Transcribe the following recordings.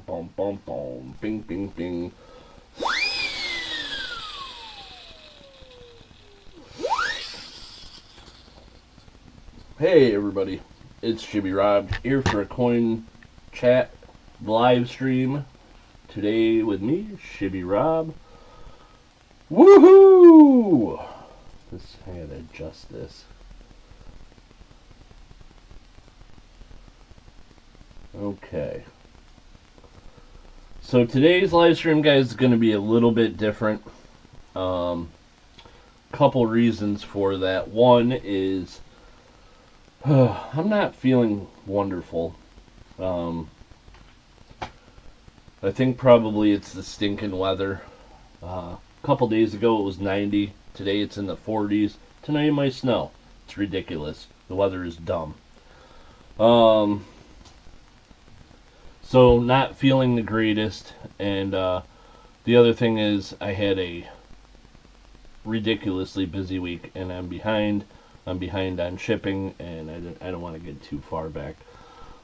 bum, bum, bum. Bing, bing, bing. Hey everybody, it's Shibby Rob here for a coin chat live stream today with me, Shibby Rob. Woohoo! I gotta adjust this. Okay. So today's live stream, guys, is going to be a little bit different. Couple reasons for that. One is I'm not feeling wonderful. I think probably it's the stinking weather. A couple days ago it was 90. Today it's in the 40s. Tonight it might snow. It's ridiculous. The weather is dumb. So not feeling the greatest. And the other thing is I had a ridiculously busy week and I'm behind. I'm behind on shipping, and I don't want to get too far back.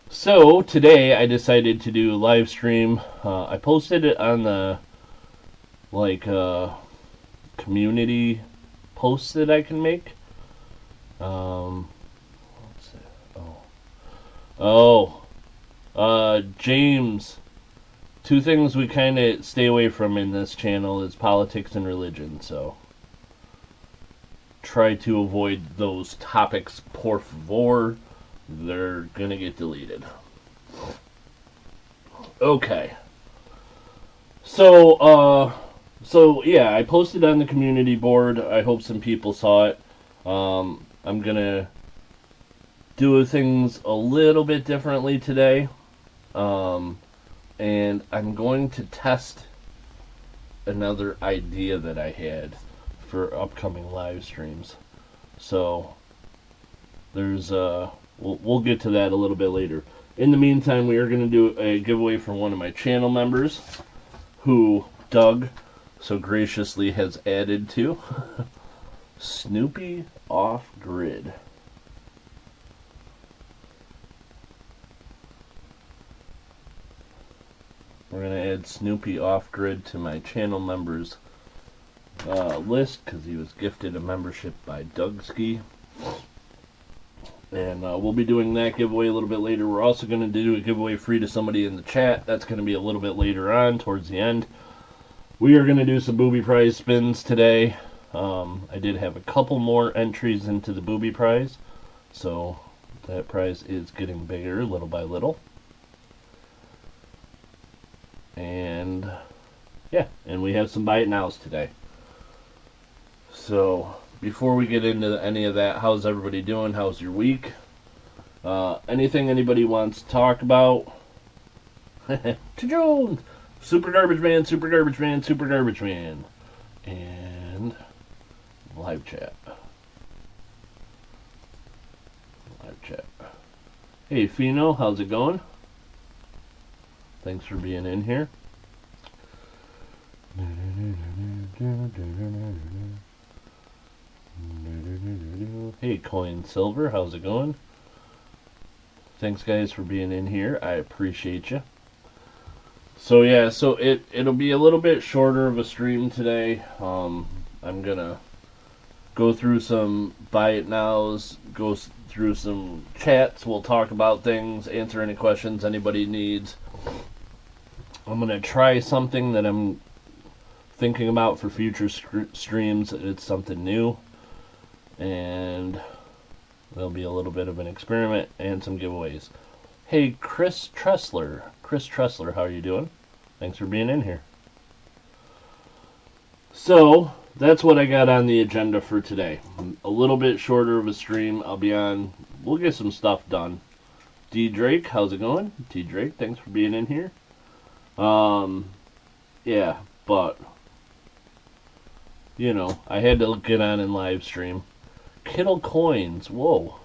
So today I decided to do a live stream. I posted it on the community posts that I can make. James. Two things we kind of stay away from in this channel is politics and religion. So try to avoid those topics, por favor. They're gonna get deleted. Okay. So yeah, I posted on the community board. I hope some people saw it. I'm gonna do things a little bit differently today. And I'm going to test another idea that I had for upcoming live streams. So there's we'll get to that a little bit later. In the meantime, we are going to do a giveaway from one of my channel members who Doug so graciously has added to Snoopy Off Grid. We're going to add Snoopy Off Grid to my channel members list because he was gifted a membership by Dougski. And we'll be doing that giveaway a little bit later. We're also going to do a giveaway free to somebody in the chat. That's going to be a little bit later on, towards the end. We are going to do some booby prize spins today. I did have a couple more entries into the booby prize, so that prize is getting bigger little by little. And yeah, and we have some buy it nows today. So before we get into any of that, how's everybody doing? How's your week? Anything anybody wants to talk about? Jones, Super Garbage Man, Super Garbage Man, Super Garbage Man, and live chat. Live chat. Hey Fino, how's it going? Thanks for being in here. Hey Coin Silver, how's it going? Thanks guys for being in here. I appreciate you. So yeah, so it'll be a little bit shorter of a stream today. I'm gonna go through some buy it nows, go through some chats. We'll talk about things, answer any questions anybody needs. I'm gonna try something that I'm thinking about for future streams. It's something new, and there'll be a little bit of an experiment and some giveaways. Hey Chris Tressler, how are you doing? Thanks for being in here. So that's what I got on the agenda for today. A little bit shorter of a stream. I'll be on. We'll get some stuff done. D Drake, how's it going? D Drake, thanks for being in here. Yeah, but you know, I had to get on and live stream. Kittle Coins, whoa.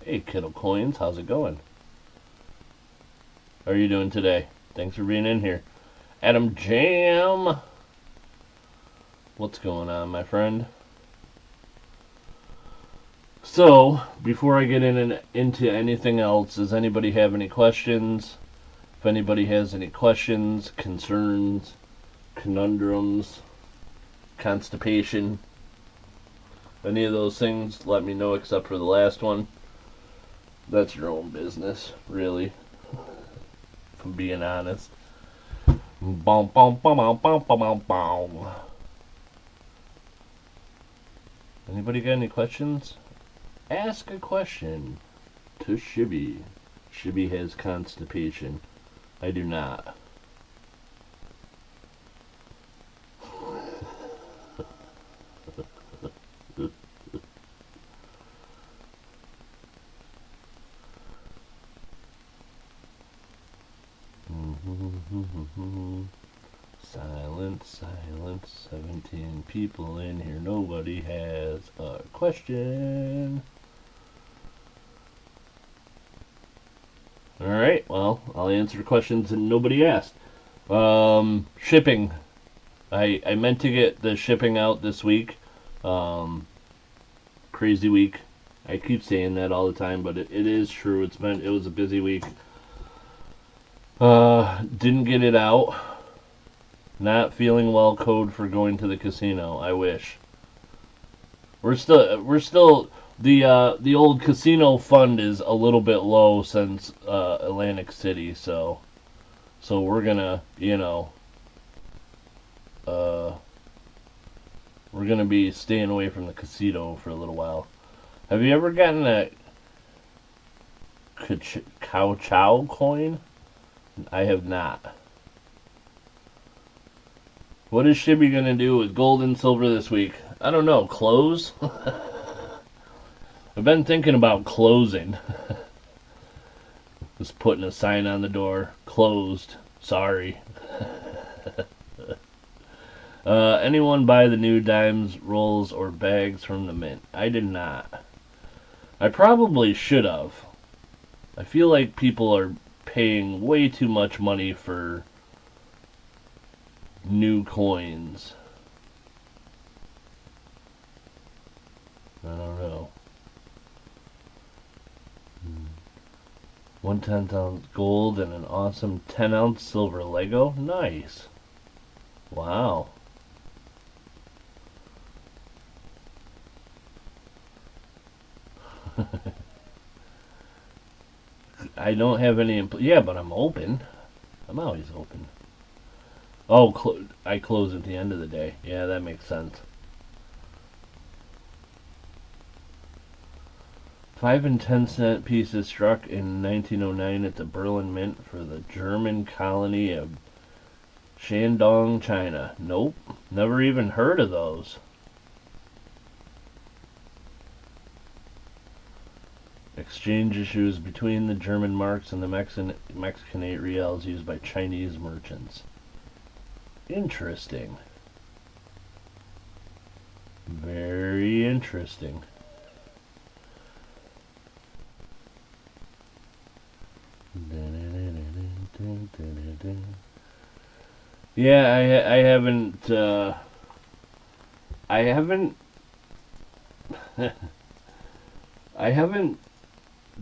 Hey Kittle Coins, how's it going? How are you doing today? Thanks for being in here. Adam Jam, what's going on, my friend? So, before I get into anything else, does anybody have any questions? If anybody has any questions, concerns, conundrums, constipation, any of those things, let me know except for the last one. That's your own business, really, if I'm being honest. Bom, bom, bom, bom, bom, bom, bom. Anybody got any questions? Ask a question to Shibby. Shibby has constipation. I do not. Silence, silence, 17 people in here. Nobody has a question. Alright, well, I'll answer questions that nobody asked. Shipping. I meant to get the shipping out this week. Crazy week. I keep saying that all the time, but it is true. It was a busy week. Didn't get it out. Not feeling well code for going to the casino. I wish. We're still the old casino fund is a little bit low since Atlantic City, so we're gonna, we're gonna be staying away from the casino for a little while. Have you ever gotten a cow chow coin? I have not. What is Shibby gonna do with gold and silver this week? I don't know. Close? I've been thinking about closing. Just putting a sign on the door. Closed. Sorry. Anyone buy the new dimes, rolls, or bags from the mint? I did not. I probably should have. I feel like people are paying way too much money for new coins. I don't know. 1/10 ounce gold and an awesome 10-ounce silver Lego. Nice. Wow. I don't have any. Yeah, but I'm open. I'm always open. Oh, I close at the end of the day. Yeah, that makes sense. 5 and 10-cent pieces struck in 1909 at the Berlin Mint for the German colony of Shandong, China. Nope, never even heard of those. Exchange issues between the German marks and the Mexican 8 reals used by Chinese merchants. Interesting. Very interesting. Yeah, I haven't I haven't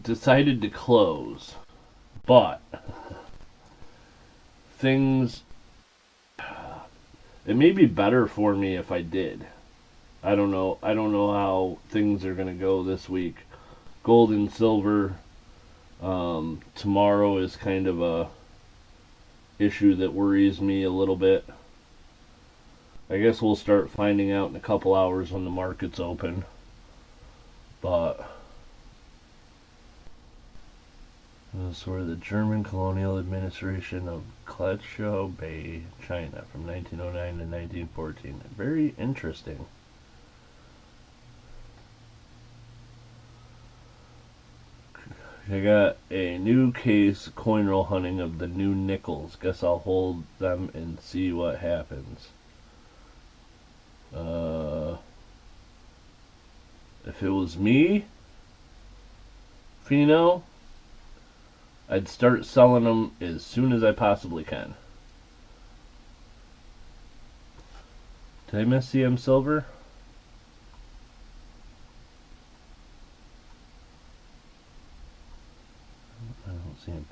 decided to close, but things, it may be better for me if I did. I don't know how things are gonna go this week. Gold and silver, tomorrow is kind of a issue that worries me a little bit. I guess we'll start finding out in a couple hours when the market's open. But those were the German colonial administration of Kletschau Bay, China, from 1909 to 1914. Very interesting. I got a new case coin roll hunting of the new nickels. Guess I'll hold them and see what happens. If it was me, Fino, I'd start selling them as soon as I possibly can. Did I miss CM Silver? I don't see him.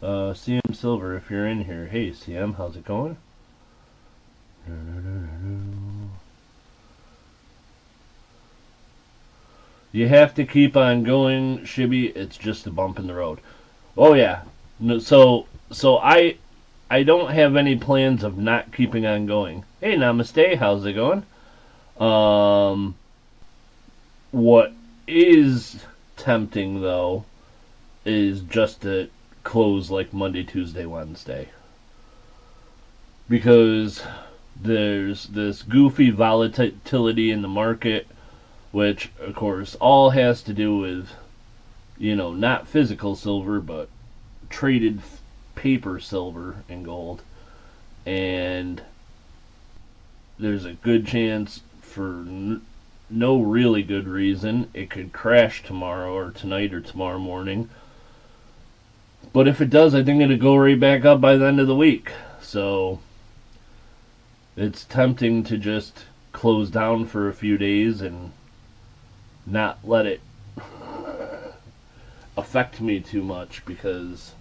CM Silver, if you're in here. Hey, CM, how's it going? You have to keep on going, Shibby. It's just a bump in the road. Oh yeah. No, so I don't have any plans of not keeping on going. Hey, Namaste. How's it going? Um, what is tempting though is just to close like Monday, Tuesday, Wednesday, because there's this goofy volatility in the market, which of course all has to do with, not physical silver, but traded paper silver and gold. And there's a good chance, for no really good reason, it could crash tomorrow or tonight or tomorrow morning. But if it does, I think it'll go right back up by the end of the week. So it's tempting to just close down for a few days and not let it affect me too much, because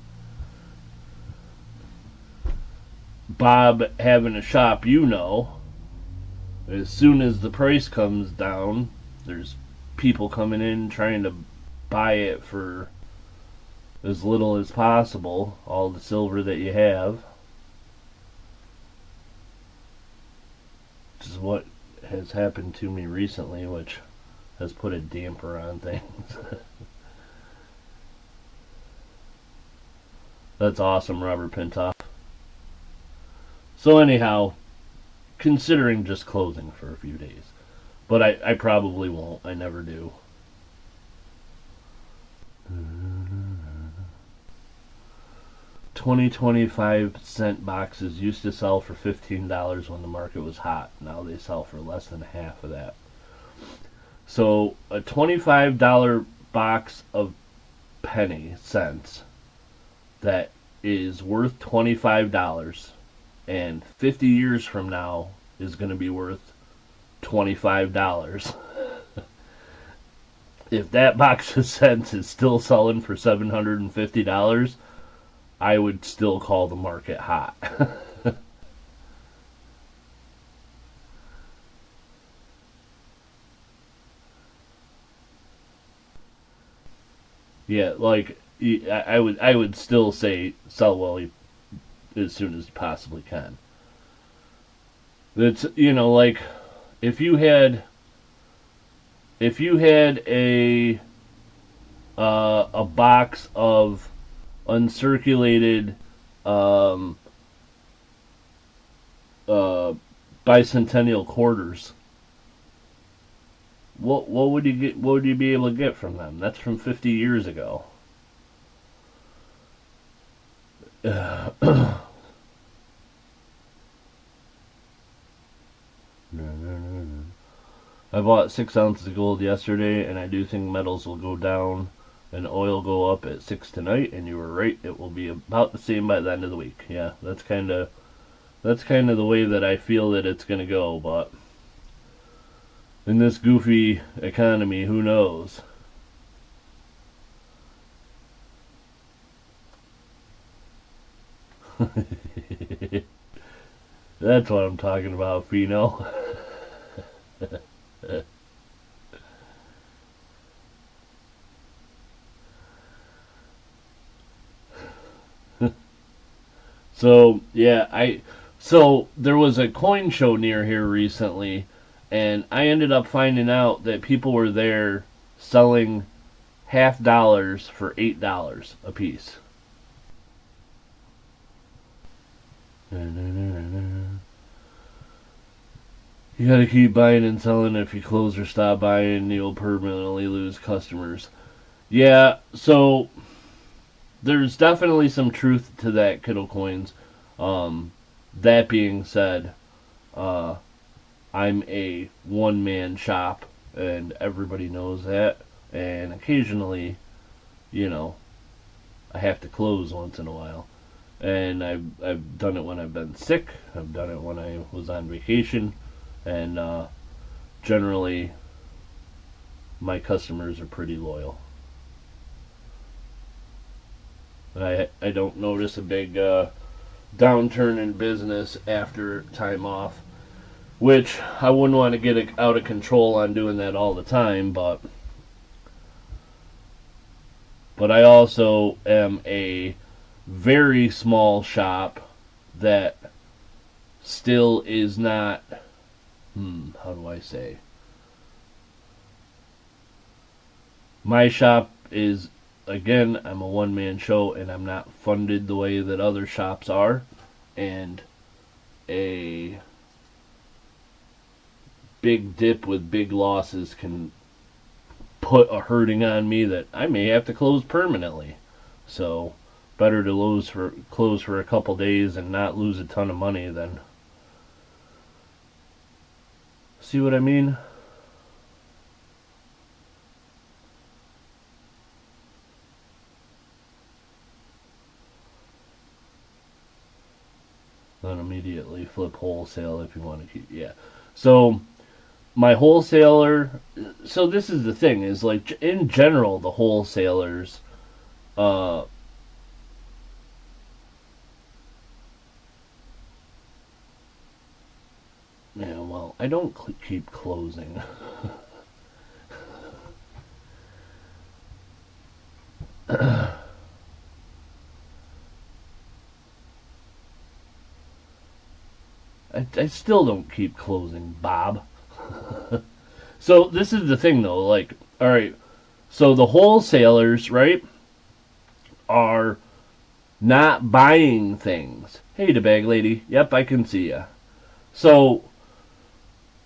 Bob having a shop, as soon as the price comes down, there's people coming in trying to buy it for as little as possible, all the silver that you have. Which is what has happened to me recently, which has put a damper on things. That's awesome, Robert Pintoff. So anyhow, considering just closing for a few days. But I probably won't. I never do. 25-cent boxes used to sell for $15 when the market was hot. Now they sell for less than half of that. So a $25 box of penny cents that is worth $25, and 50 years from now is going to be worth $25. If that box of cents is still selling for $750, I would still call the market hot. Yeah, like I would still say sell while as soon as you possibly can. It's like if you had a box of uncirculated bicentennial quarters, what would you get? What would you be able to get from them? That's from 50 years ago. I bought 6 ounces of gold yesterday, and I do think metals will go down and oil go up at 6 tonight. And you were right; it will be about the same by the end of the week. Yeah, that's kind of the way that I feel that it's going to go. But in this goofy economy, who knows? That's what I'm talking about, Fino. So yeah, so there was a coin show near here recently, and I ended up finding out that people were there selling $half for $8 a piece. You gotta keep buying and selling. If you close or stop buying, you'll permanently lose customers. Yeah, so there's definitely some truth to that, Kittle Coins. That being said, I'm a one-man shop, and everybody knows that. And occasionally, I have to close once in a while. And I've done it when I've been sick. I've done it when I was on vacation. And generally, my customers are pretty loyal. I don't notice a big downturn in business after time off, which I wouldn't want to get out of control on doing that all the time, but I also am a very small shop that still is not, how do I say? My shop is, again, I'm a one-man show and I'm not funded the way that other shops are, and a big dip with big losses can put a hurting on me that I may have to close permanently. So better to close for a couple days and not lose a ton of money than, see what I mean? Then immediately flip wholesale if you want to keep, yeah. So my wholesaler, so this is the thing, is like in general the wholesalers, uh yeah, well, I don't keep closing. I still don't keep closing, Bob. So this is the thing though, like, all right, so the wholesalers, right, are not buying things. Hey, the bag lady. Yep, I can see ya. So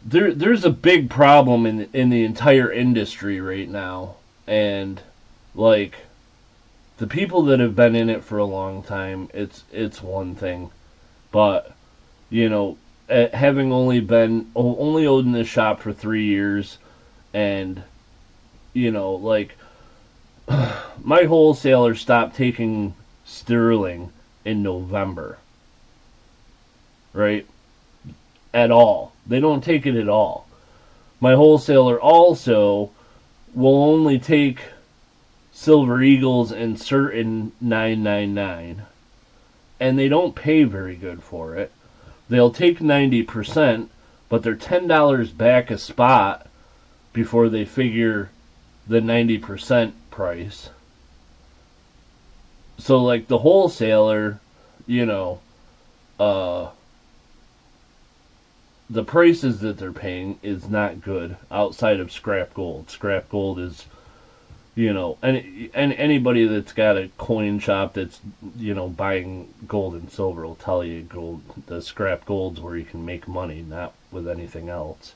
there's a big problem in the entire industry right now, and like the people that have been in it for a long time, it's one thing, but you know, having only owned this shop for 3 years, and you know, like my wholesaler stopped taking sterling in November, right? At all. They don't take it at all. My wholesaler also will only take Silver Eagles and certain 999, and they don't pay very good for it. They'll take 90%, but they're $10 back a spot before they figure the 90% price. So, like, the wholesaler, you know, the prices that they're paying is not good outside of scrap gold. Scrap gold is, you know, and anybody that's got a coin shop that's, you know, buying gold and silver will tell you the scrap gold's where you can make money, not with anything else,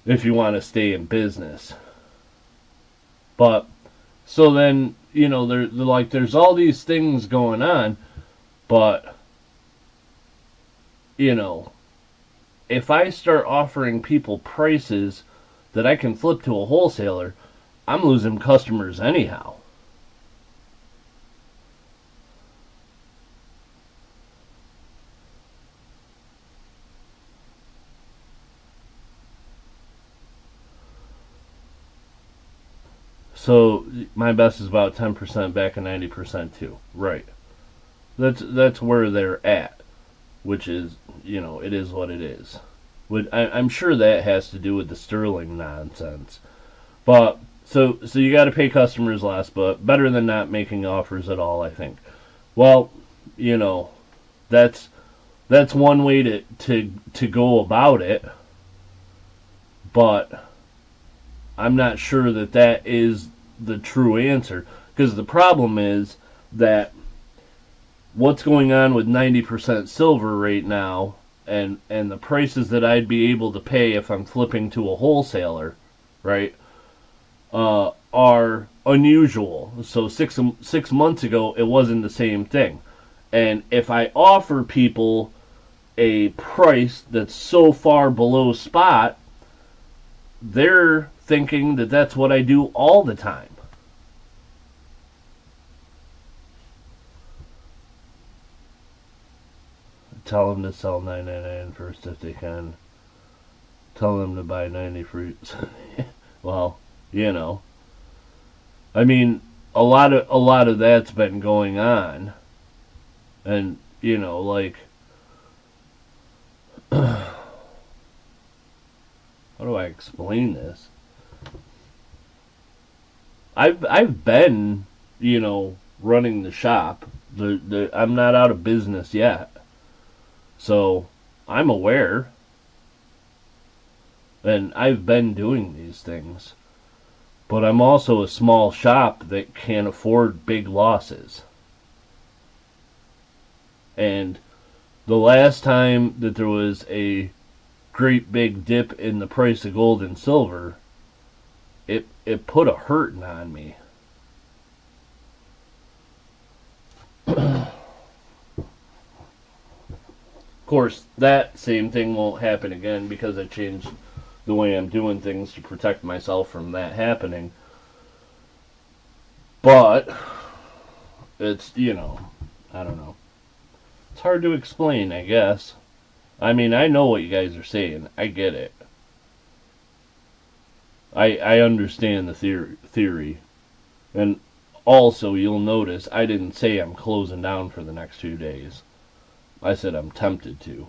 if you want to stay in business. But so then, you know, they're like, there's all these things going on, but you know, if I start offering people prices that I can flip to a wholesaler, I'm losing customers anyhow. So my best is about 10% back and 90% too. Right. That's where they're at, which is, you know, it is what it is. I'm sure that has to do with the sterling nonsense. But so you got to pay customers less, but better than not making offers at all, I think. Well, you know, that's one way to go about it, but I'm not sure that is the true answer, because the problem is that what's going on with 90% silver right now, and the prices that I'd be able to pay if I'm flipping to a wholesaler, right, are unusual. So six months ago, it wasn't the same thing. And if I offer people a price that's so far below spot, they're thinking that that's what I do all the time. Tell them to sell 999 first if they can. Tell them to buy 90 fruits. Well, you know. I mean, a lot of that's been going on, and you know, like, how do I explain this? I've been, you know, running the shop. I'm not out of business yet, so I'm aware, and I've been doing these things. But I'm also a small shop that can't afford big losses. And the last time that there was a great big dip in the price of gold and silver, it put a hurting on me. Of course, that same thing won't happen again because I changed the way I'm doing things to protect myself from that happening. But it's, you know, I don't know. It's hard to explain, I guess. I mean, I know what you guys are saying. I get it. I understand the theory. And also, you'll notice I didn't say I'm closing down for the next 2 days. I said I'm tempted to.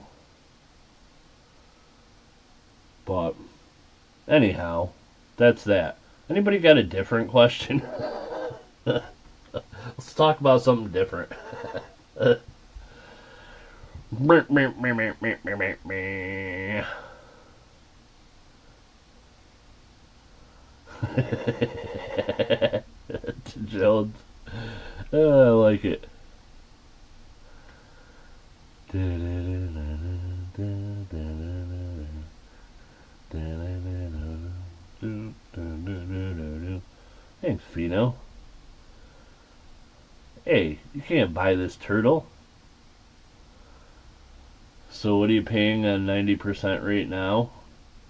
But, anyhow, that's that. Anybody got a different question? Let's talk about something different. Jones. Oh, I like it. Thanks, Fino. Hey, you can't buy this turtle. So what are you paying on 90% rate now?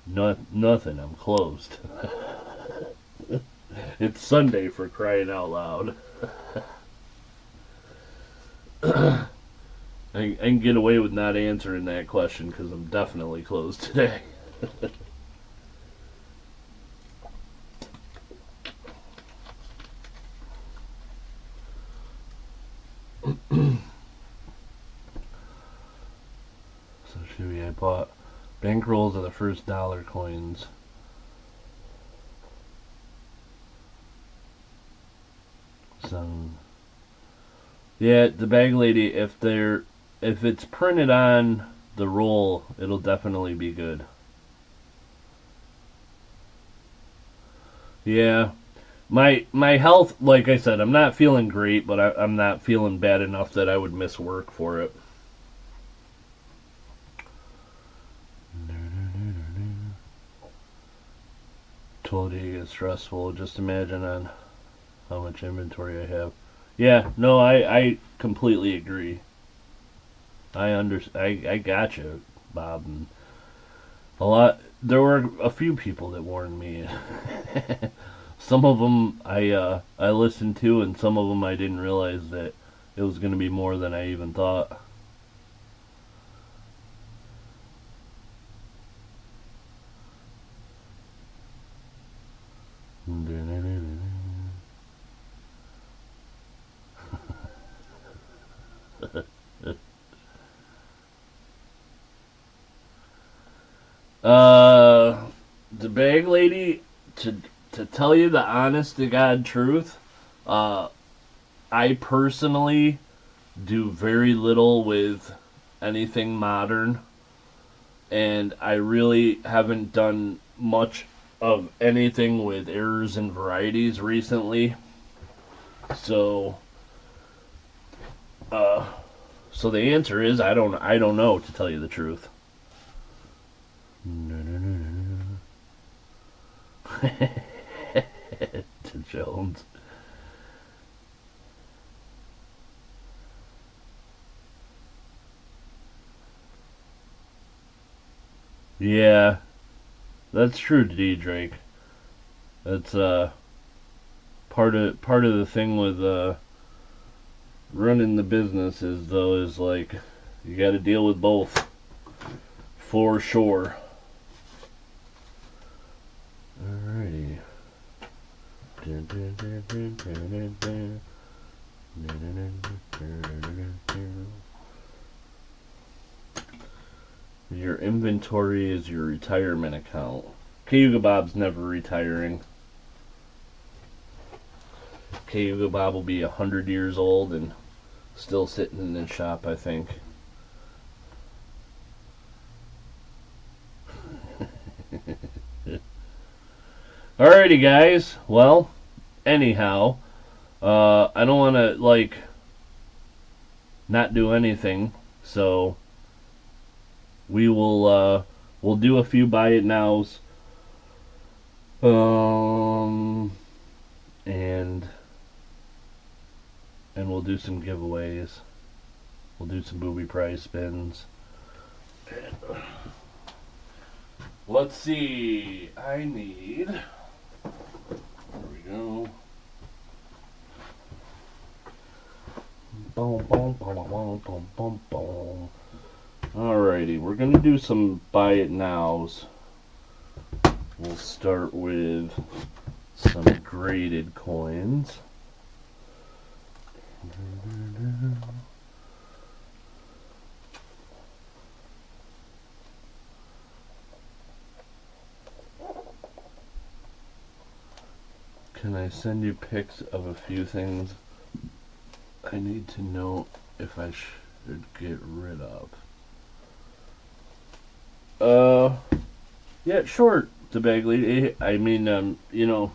Nothing, I'm closed. It's Sunday, for crying out loud. I can get away with not answering that question because I'm definitely closed today. So Shibby, I bought bankrolls of the first dollar coins. So yeah, the bag lady, if it's printed on the roll, it'll definitely be good. Yeah. My health, like I said, I'm not feeling great, but I'm not feeling bad enough that I would miss work for it. Told you it gets stressful. Just imagine on how much inventory I have. Yeah, no, I completely agree. I got you, Bob. And there were a few people that warned me. Some of them I listened to, and some of them I didn't realize that it was going to be more than I even thought. The bag lady, to tell you the honest to God truth, I personally do very little with anything modern, and I really haven't done much of anything with errors and varieties recently. So so the answer is I don't know, to tell you the truth. To Jones. Yeah, that's true, D Drake. That's part of the thing with running the business is like you got to deal with both, for sure. Alrighty. Your inventory is your retirement account. Cayuga Bob's never retiring. Cayuga Bob will be 100 years old and still sitting in the shop, I think. Alrighty, guys. Well, anyhow, I don't want to, like, not do anything, so we will, we'll do a few buy it nows, and we'll do some giveaways. We'll do some booby prize spins. Let's see. I need. There we go. Boom, boom, boom, boom, boom, boom, boom. Alrighty, we're gonna do some buy it nows. We'll start with some graded coins. Can I send you pics of a few things I need to know if I should get rid of? Yeah, sure, the bag lady. I mean, you know,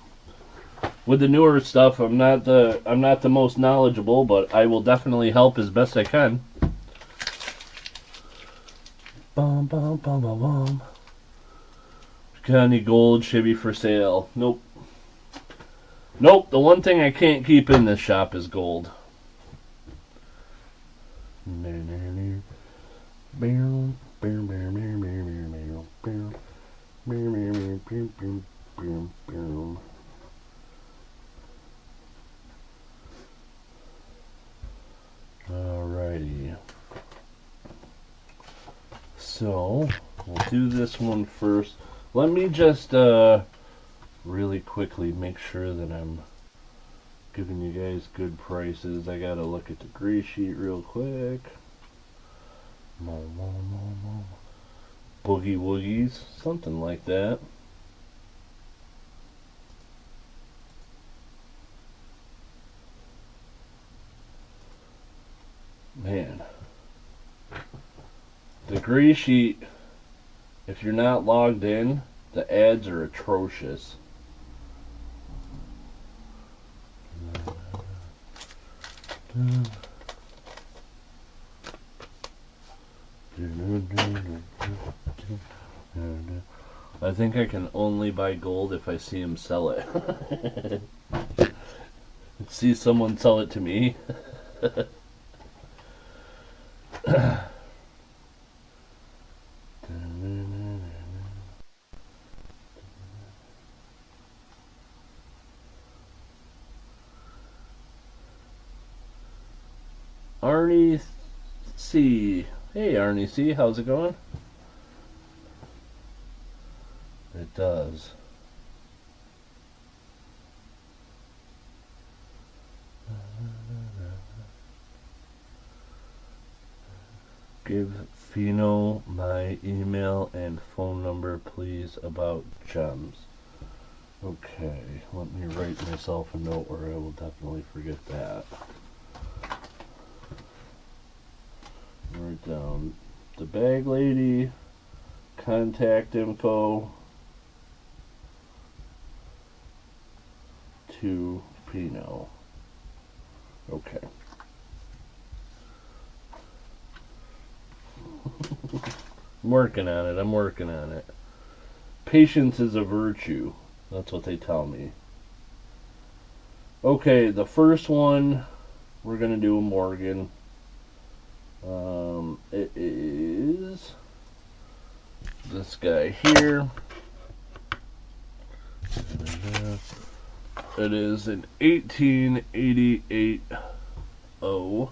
with the newer stuff, I'm not the most knowledgeable, but I will definitely help as best I can. Bum bum bum bum bum. Got any gold Shibby for sale? Nope. Nope, the one thing I can't keep in this shop is gold. Alrighty. So, we'll do this one first. Let me just, really quickly make sure that I'm giving you guys good prices. I gotta look at the gray sheet real quick. Boogie woogies, something like that. Man, the gray sheet, if you're not logged in, the ads are atrocious. I think I can only buy gold if I see him sell it. See someone sell it to me. Arnie C. Hey Arnie C, how's it going? It does. Give Fino my email and phone number, please, about gems. Okay, let me write myself a note or I will definitely forget that. Write down the bag lady, contact info, to Pino. Okay. I'm working on it. Patience is a virtue. That's what they tell me. Okay, the first one, we're going to do a Morgan. It is this guy here. It is an 1888 O.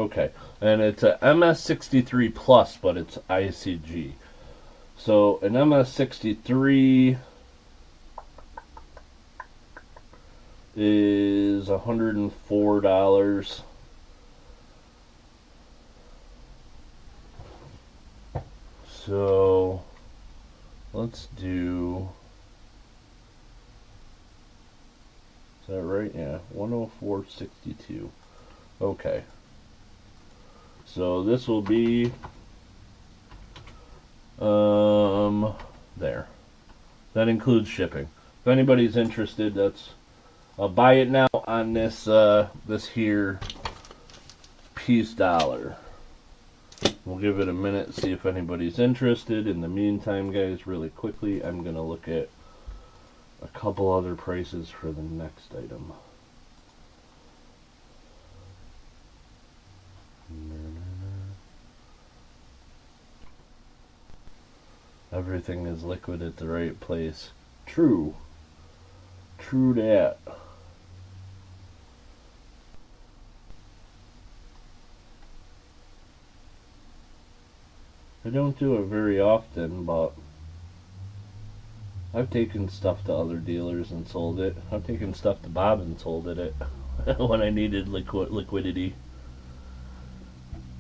Okay. And it's a MS63 Plus, but it's ICG. So an MS63 is $104. So let's do, is that right? Yeah, 104.62. Okay. So this will be there. That includes shipping. If anybody's interested, that's I'll buy it now on this this here piece dollar. We'll give it a minute, see if anybody's interested. In the meantime, guys, really quickly, I'm gonna look at a couple other prices for the next item. Everything is liquid at the right place. True. True that. I don't do it very often, but I've taken stuff to other dealers and sold it. I've taken stuff to Bob and sold it when I needed liquidity.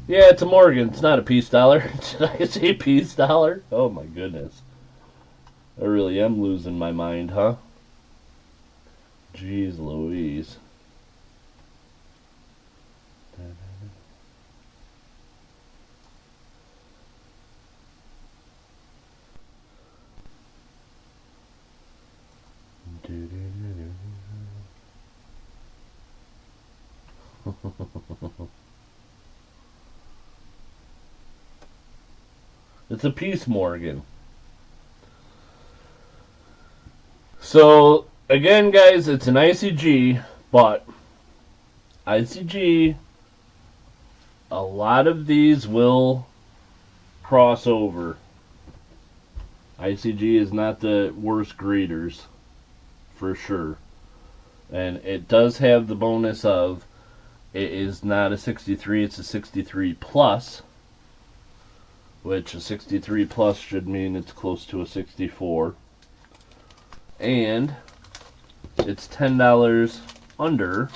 Yeah, it's a Morgan. It's not a piece dollar. Did I say piece dollar? Oh my goodness. I really am losing my mind, huh? Jeez Louise. It's a piece Morgan. So, again, guys, it's an ICG, but ICG, a lot of these will cross over. ICG is not the worst graders, for sure. And it does have the bonus of, it is not a 63, it's a 63 plus, which a 63 plus should mean it's close to a 64. And it's $10 under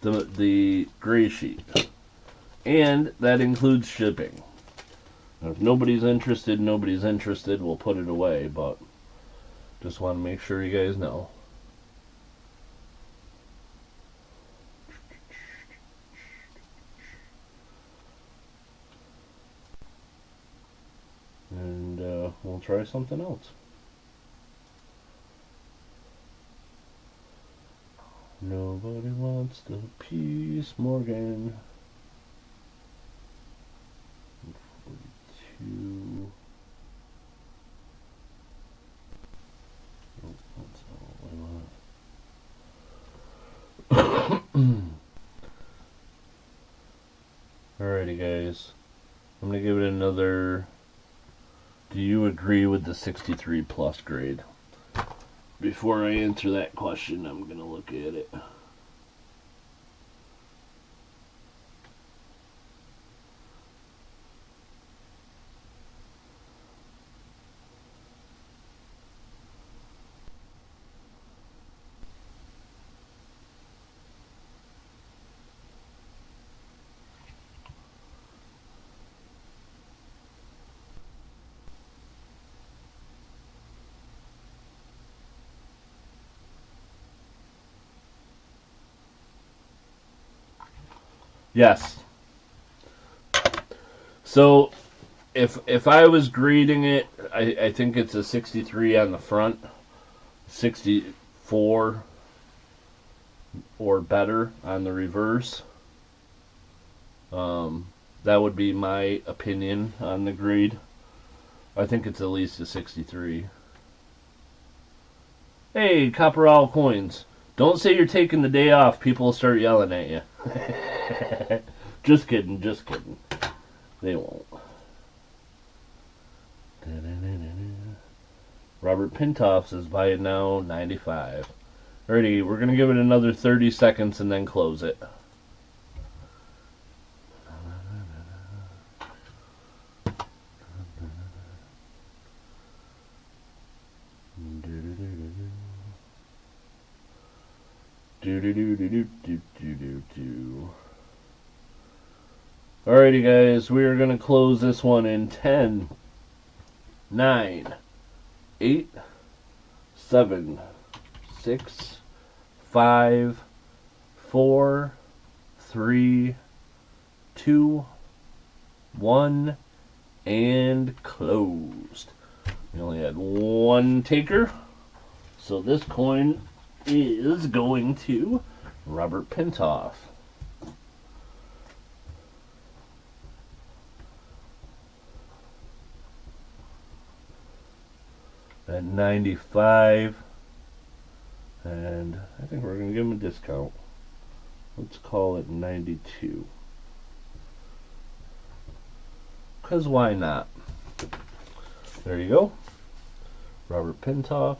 the gray sheet. And that includes shipping. Now, if nobody's interested, we'll put it away, but just want to make sure you guys know. And we'll try something else. Nobody wants the piece Morgan. 42. Oh, that's not what I want. Alrighty, guys. I'm gonna give it another. Do you agree with the 63 plus grade? Before I answer that question, I'm gonna look at it. Yes. So, if I was grading it, I think it's a 63 on the front, 64 or better on the reverse. That would be my opinion on the grade. I think it's at least a 63. Hey, Copper Owl Coins. Don't say you're taking the day off. People will start yelling at you. Just kidding, just kidding. They won't. Robert Pintoff says buy it now, 95. Alrighty, we're going to give it another 30 seconds and then close it. Alrighty, guys, we are going to close this one in 10, 9, 8, 7, 6, 5, 4, 3, 2, 1, and closed. We only had one taker, so this coin is going to Robert Pintoff. At 95, and I think we're going to give him a discount. Let's call it 92. Because why not? There you go. Robert Pintoff.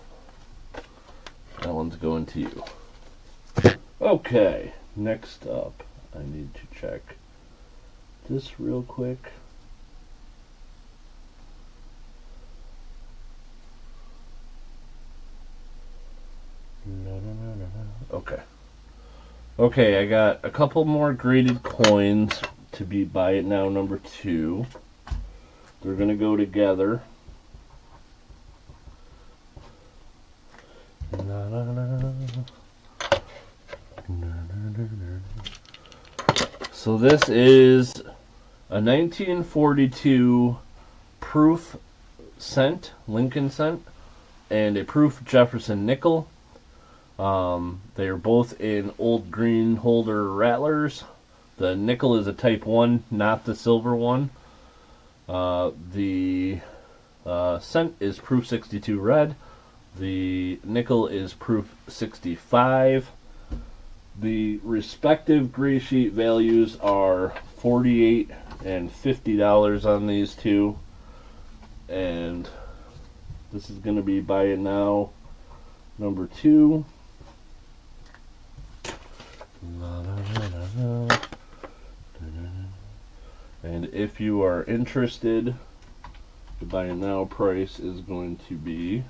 That one's going to you. Okay, next up, I need to check this real quick. Okay. Okay, I got a couple more graded coins to be Buy It Now number 2. They're going to go together. So this is a 1942 proof cent, Lincoln cent, and a proof Jefferson nickel. They are both in old green holder rattlers. The nickel is a type 1, not the silver one. The cent is proof 62 red. The nickel is proof 65. The respective gray sheet values are $48 and $50 on these two. And this is going to be Buy It Now number 2. And if you are interested, the Buy It Now price is going to be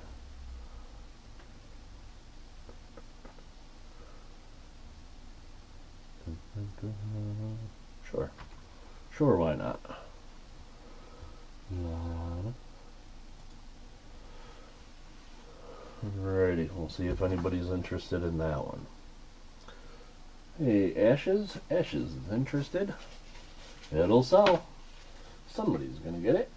sure, why not? Alrighty, we'll see if anybody's interested in that one. Hey, Ashes is interested. It'll sell. Somebody's gonna get it.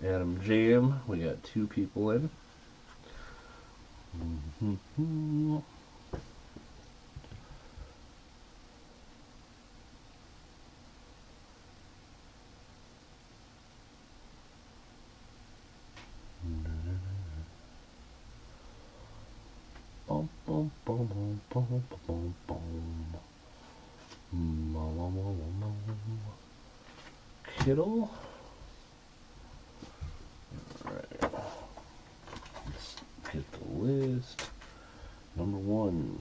Adam Jam, we got 2 people in. Kittle. Alright. Let's get the list. Number 1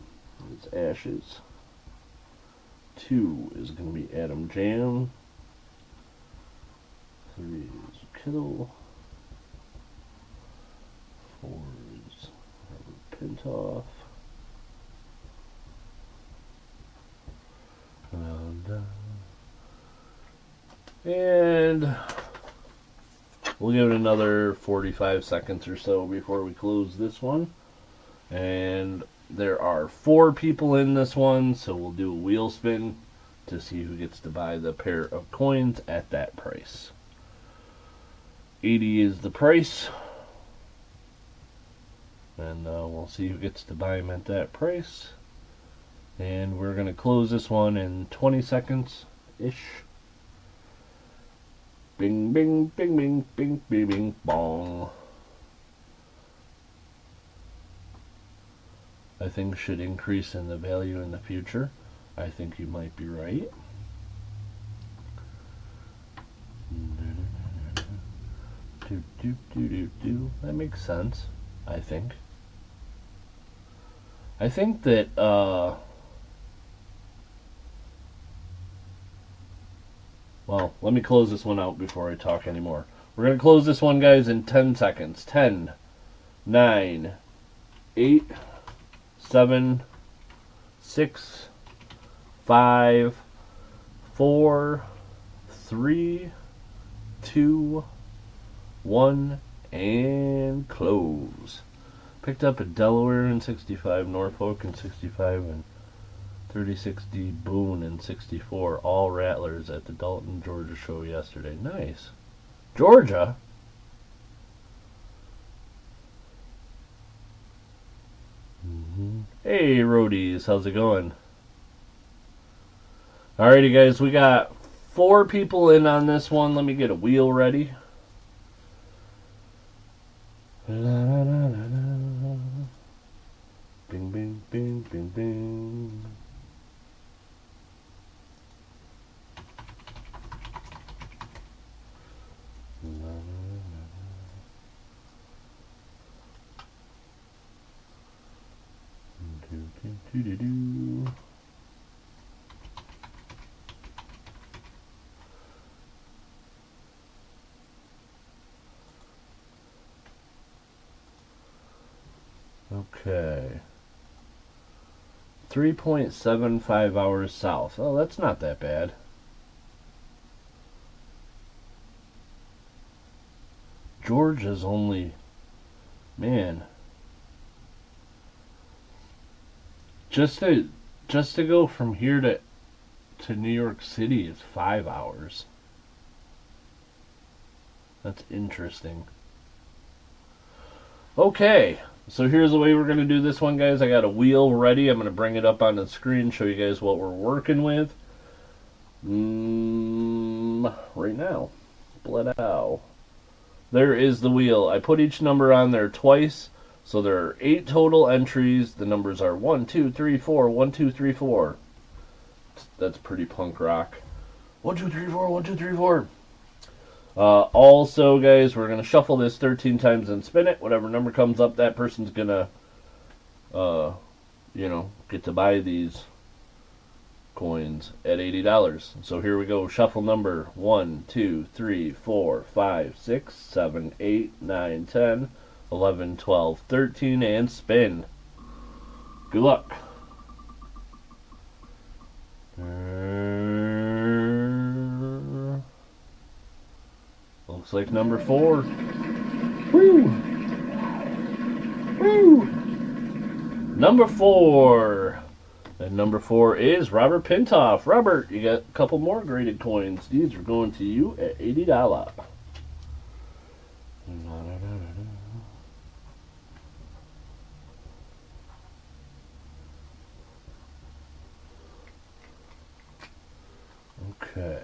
is Ashes. 2 is going to be Adam Jam. 3 is Kittle. 4 is Robert Pintoff. And we'll give it another 45 seconds or so before we close this one. And there are 4 people in this one, so we'll do a wheel spin to see who gets to buy the pair of coins at that price. 80 is the price. And we'll see who gets to buy them at that price. And we're going to close this one in 20 seconds-ish. Bing, bing, bing, bing, bing, bing, bing, bong. I think should increase in the value in the future. I think you might be right. That makes sense, I think. I think that, well, let me close this one out before I talk anymore. We're going to close this one, guys, in 10 seconds. 10, 9, 8, 7, 6, 5, 4, 3, 2, 1, and close. Picked up a Delaware in 65, Norfolk in 65, and 36D BIUN in 64. All Rattlers at the Dalton, Georgia show yesterday. Nice. Georgia? Hey, roadies. How's it going? Alrighty, guys. We got 4 people in on this one. Let me get a wheel ready. Bing, bing, bing, bing, bing. Okay. 3.75 hours south. Oh, that's not that bad. Georgia's only, man, just to go from here to New York City is 5 hours. That's interesting. Okay, so here's the way we're going to do this one, guys. I got a wheel ready. I'm going to bring it up on the screen, show you guys what we're working with. Right now. Blowow. There is the wheel. I put each number on there twice, so there are 8 total entries. The numbers are 1, 2, 3, 4, 1, 2, 3, 4. That's pretty punk rock. 1, 2, 3, 4, 1, 2, 3, 4. Also, guys, we're going to shuffle this 13 times and spin it. Whatever number comes up, that person's going to, get to buy these coins at $80. So here we go. Shuffle number 1, 2, 3, 4, 5, 6, 7, 8, 9, 10, 11, 12, 13, and spin. Good luck. Looks like number 4. Woo! Woo! Number 4. And number 4 is Robert Pintoff. Robert, you got a couple more graded coins. These are going to you at $80. Okay.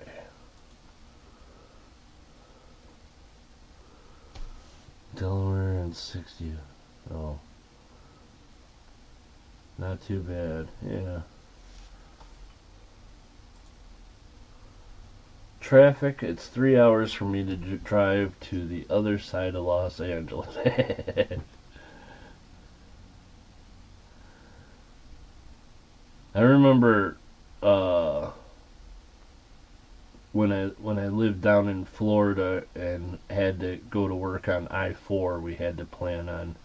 Delaware and 60. Oh. Not too bad. Yeah. Traffic, it's 3 hours for me to drive to the other side of Los Angeles. I remember when I lived down in Florida and had to go to work on I-4, we had to plan on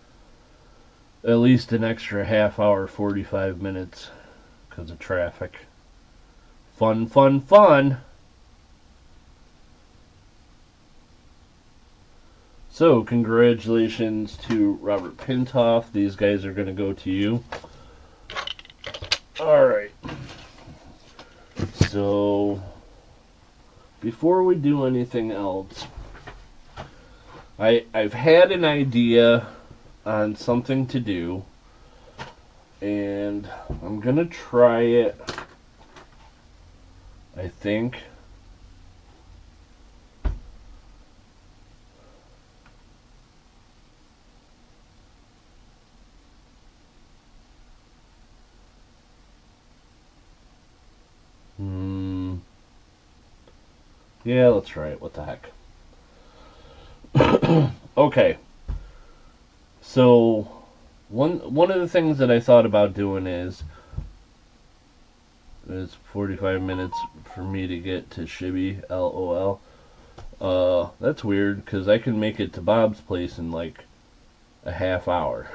at least an extra half hour, 45 minutes because of traffic. Fun, fun, fun! So, congratulations to Robert Pintoff. These guys are going to go to you. Alright. So, before we do anything else, I've had an idea on something to do, and I'm going to try it, I think. Yeah, let's try it. What the heck? Okay. So, one of the things that I thought about doing is it's 45 minutes for me to get to Shibby, LOL. That's weird, because I can make it to Bob's place in like a half hour.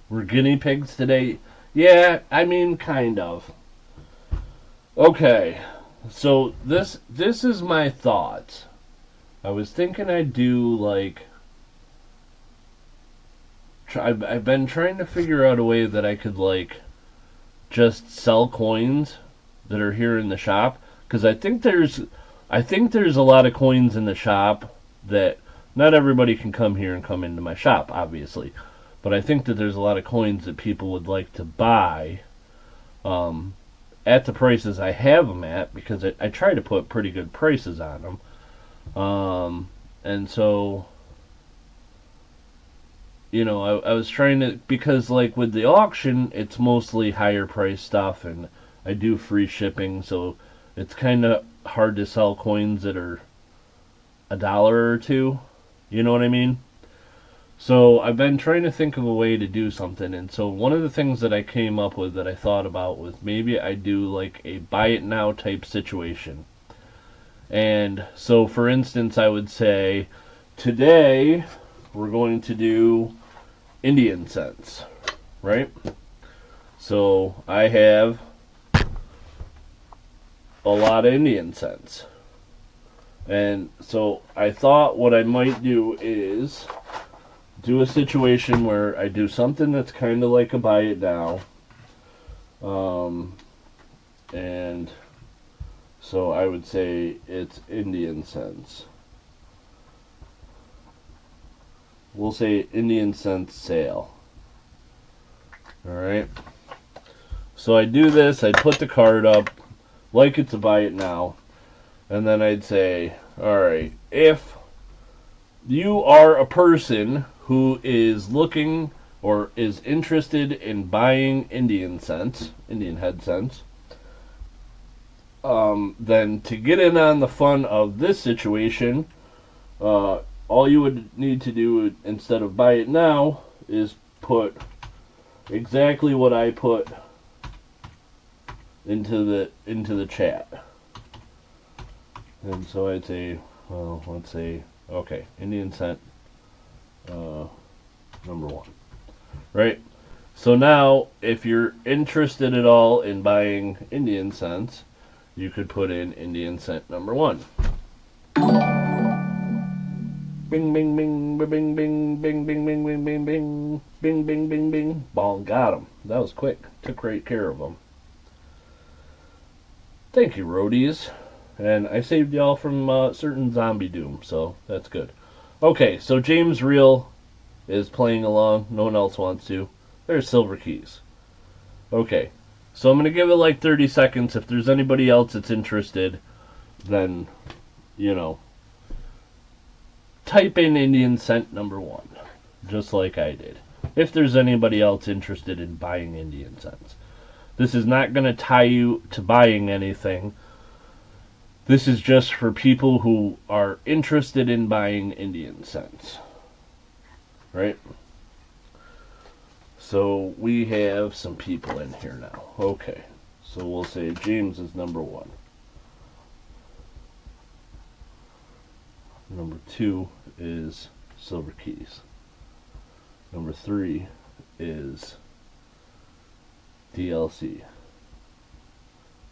We're guinea pigs today. Yeah, I mean, kind of. Okay, so this is my thought. I was thinking I'd do like. I've been trying to figure out a way that I could like just sell coins that are here in the shop, because I think there's a lot of coins in the shop that not everybody can come here and come into my shop, obviously, but I think that there's a lot of coins that people would like to buy at the prices I have them at, because I try to put pretty good prices on them, and so I was trying to, because like with the auction, it's mostly higher price stuff, and I do free shipping, so it's kind of hard to sell coins that are $1 or $2. You know what I mean? So I've been trying to think of a way to do something, and so one of the things that I came up with that I thought about was maybe I do like a buy it now type situation. And so for instance, I would say today we're going to do Indian cents, right? So I have a lot of Indian cents. And so I thought what I might do is do a situation where I do something that's kind of like a buy it now. And so I would say it's Indian cents. We'll say Indian cents sale. Alright. So I do this, I put the card up like it's a buy it now. And then I'd say, alright, if you are a person who is looking or is interested in buying Indian head cents, then to get in on the fun of this situation, all you would need to do instead of buy it now is put exactly what I put into the chat. And so I'd say, well, let's say, okay, Indian cent number 1. Right? So now, if you're interested at all in buying Indian cents, you could put in Indian cent number 1. Bing, bing, bing, bing, bing, bing, bing, bing, bing, bing, bing, bing, bing, bing, bing. Bong, got him. That was quick. Took great care of them. Thank you, roadies. And I saved y'all from certain zombie doom, so that's good. Okay, so James Reel is playing along. No one else wants to. There's silver keys. Okay, so I'm going to give it like 30 seconds. If there's anybody else that's interested, then, type in Indian cent number 1, just like I did. If there's anybody else interested in buying Indian cents. This is not going to tie you to buying anything. This is just for people who are interested in buying Indian cents. Right? So we have some people in here now. Okay. So we'll say James is number 1. Number 2 is silver keys. Number 3 is DLC.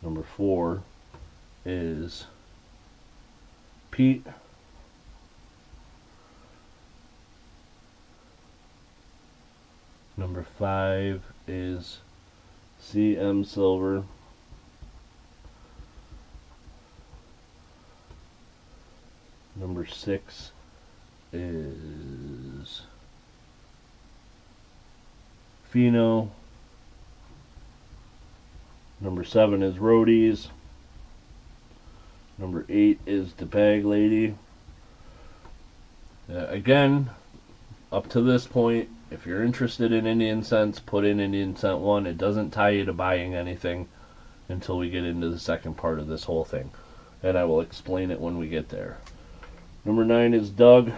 Number 4 is Pete. Number 5 is CM Silver. Number 6 is Fino. Number 7 is Roadies. Number 8 is the Bag Lady. Again, up to this point, if you're interested in Indian cents, put in Indian cent 1. It doesn't tie you to buying anything until we get into the second part of this whole thing. And I will explain it when we get there. Number 9 is Doug.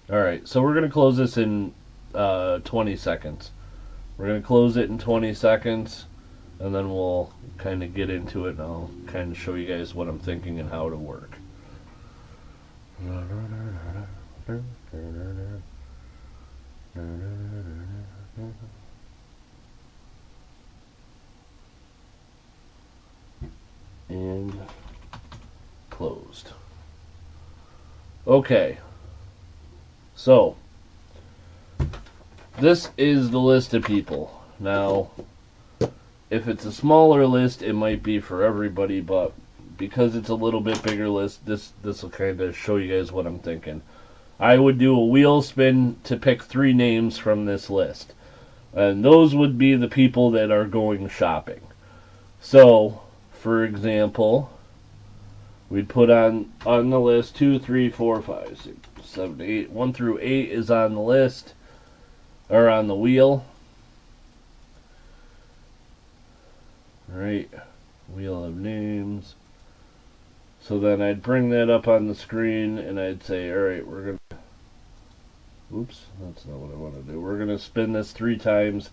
Alright, so we're going to close this in 20 seconds. We're going to close it in 20 seconds, and then we'll kind of get into it, and I'll kind of show you guys what I'm thinking and how it'll work. And closed. Okay. So, this is the list of people. Now, if it's a smaller list, it might be for everybody, but because it's a little bit bigger list, this will kind of show you guys what I'm thinking. I would do a wheel spin to pick 3 names from this list. And those would be the people that are going shopping. So, for example, we'd put on the list 2, 3, 4, 5, 6, 7, 8. 1 through 8 is on the list, or on the wheel. Right, wheel of names. So then I'd bring that up on the screen and I'd say, alright, we're going to... Oops, that's not what I want to do. We're going to spin this 3 times,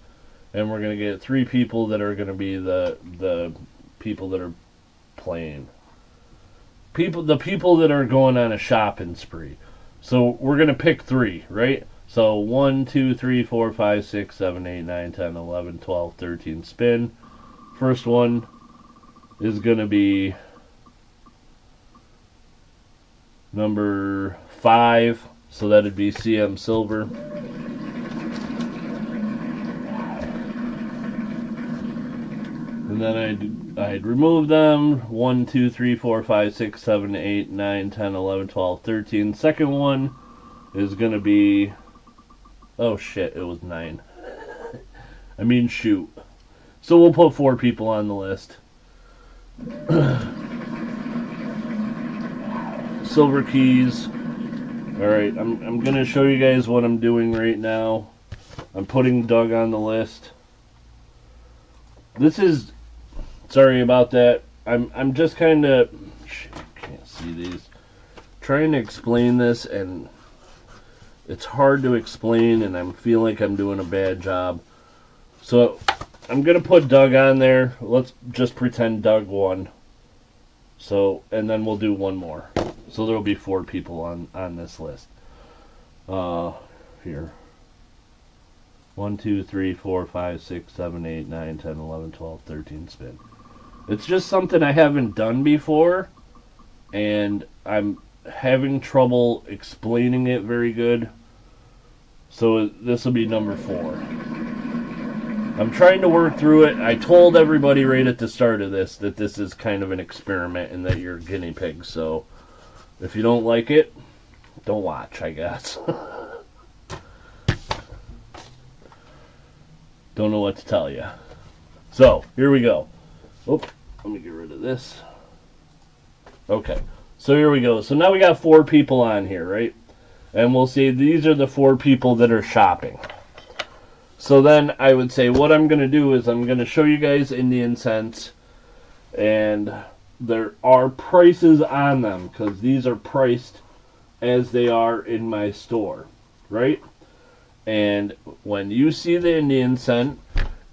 and we're going to get 3 people that are going to be the people that are playing. The people that are going on a shopping spree. So we're going to pick 3, right? So 1, 2, 3, 4, 5, 6, 7, 8, 9, 10, 11, 12, 13, spin. First one is going to be number 5, so that'd be CM Silver. And then I'd remove them. 1, 2, 3, 4, 5, 6, 7, 8, 9, 10, 11, 12, 13. Second one is going to be... Oh shit, it was 9. I mean shoot. So we'll put 4 people on the list. Silver keys. Alright, I'm going to show you guys what I'm doing right now. I'm putting Doug on the list. This is... Sorry about that. I'm just kind of... Can't see these. Trying to explain this, and it's hard to explain, and I feel like I'm doing a bad job. So, I'm going to put Doug on there. Let's just pretend Doug won. So, and then we'll do one more. So there will be 4 people on this list. Here. 1, 2, 3, 4, 5, 6, 7, 8, 9, 10, 11, 12, 13 spin. It's just something I haven't done before, and I'm having trouble explaining it very good. So this will be number 4. I'm trying to work through it. I told everybody right at the start of this that this is kind of an experiment and that you're guinea pigs. So if you don't like it, don't watch, I guess. Don't know what to tell you. So, here we go. Oh, let me get rid of this. Okay, so here we go. So now we got 4 people on here, right? And we'll see these are the 4 people that are shopping. So then I would say what I'm going to do is I'm going to show you guys Indian cents. And there are prices on them because these are priced as they are in my store, right? And when you see the Indian cent,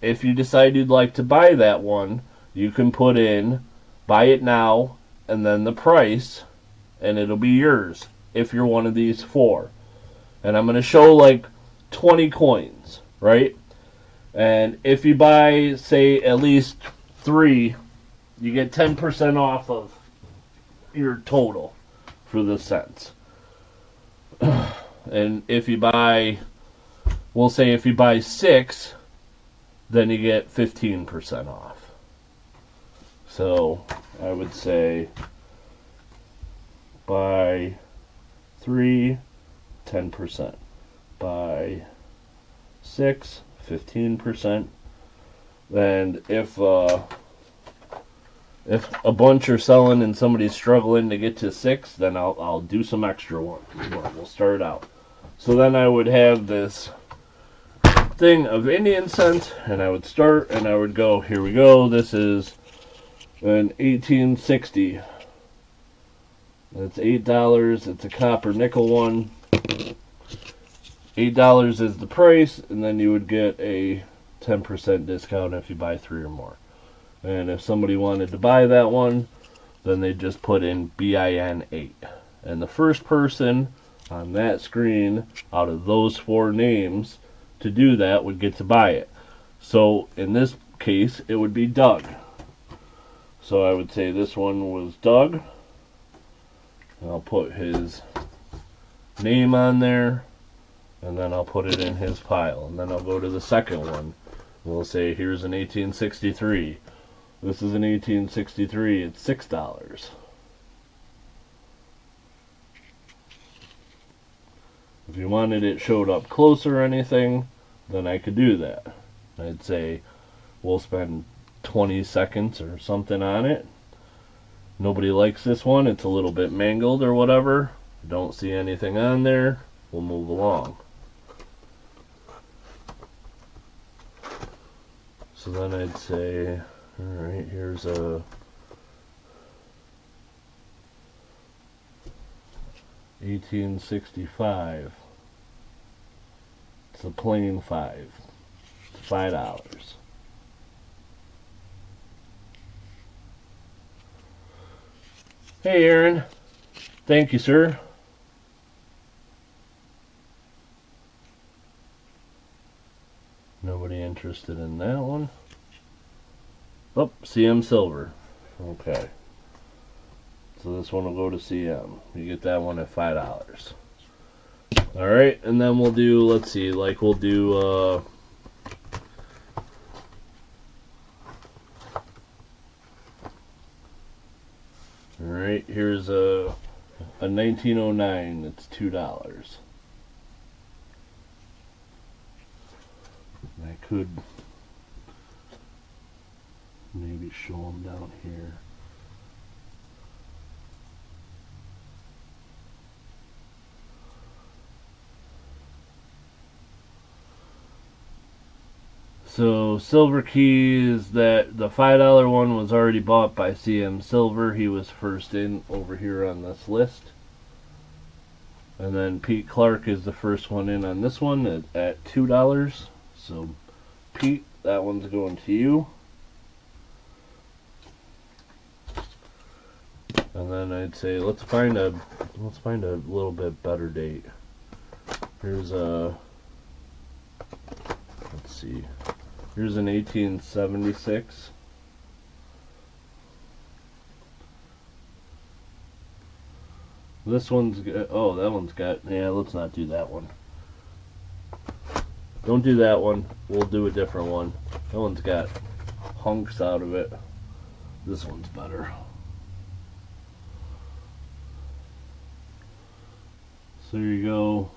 if you decide you'd like to buy that one, you can put in buy it now and then the price, and it'll be yours if you're one of these 4. And I'm going to show like 20 coins, right? And if you buy, say, at least 3, you get 10% off of your total for the cents. And if you buy, we'll say if you buy 6, then you get 15% off. So I would say buy 3, 10%. Buy 6, 15%. And if a bunch are selling and somebody's struggling to get to 6, then I'll do some extra ones. We'll start out. So then I would have this thing of Indian cents, and I would start, and I would go, here we go, this is an 1860. That's $8. It's a copper nickel one. $8 is the price, and then you would get a 10% discount if you buy 3 or more. And if somebody wanted to buy that one, then they just put in BIUN 8. And the first person on that screen out of those 4 names to do that would get to buy it. So in this case, it would be Doug. So I would say this one was Doug. And I'll put his name on there, and then I'll put it in his pile. And then I'll go to the second one. We'll say here's an 1863. This is an 1863. It's $6. If you wanted it showed up close or anything, then I could do that. I'd say we'll spend 20 seconds or something on it. Nobody likes this one. It's a little bit mangled or whatever. Don't see anything on there. We'll move along. So then I'd say, alright, here's a 1865. It's a plain 5. It's $5. Hey Aaron. Thank you, sir. Nobody interested in that one. Oh, CM Silver. Okay. So this one will go to CM. You get that one at $5. Alright, and then we'll do, let's see, like we'll do, alright, here's a 1909. It's $2. I could maybe show them down here. So Silver Keys, that the $5 one was already bought by CM Silver. He was first in over here on this list. And then Pete Clark is the first one in on this one at $2. So Pete, that one's going to you. And then I'd say let's find a little bit better date. Here's a, let's see. Here's an 1876. This one's got, oh, that one's got, yeah, let's not do that one. Don't do that one. We'll do a different one. That one's got hunks out of it. This one's better. So there you go.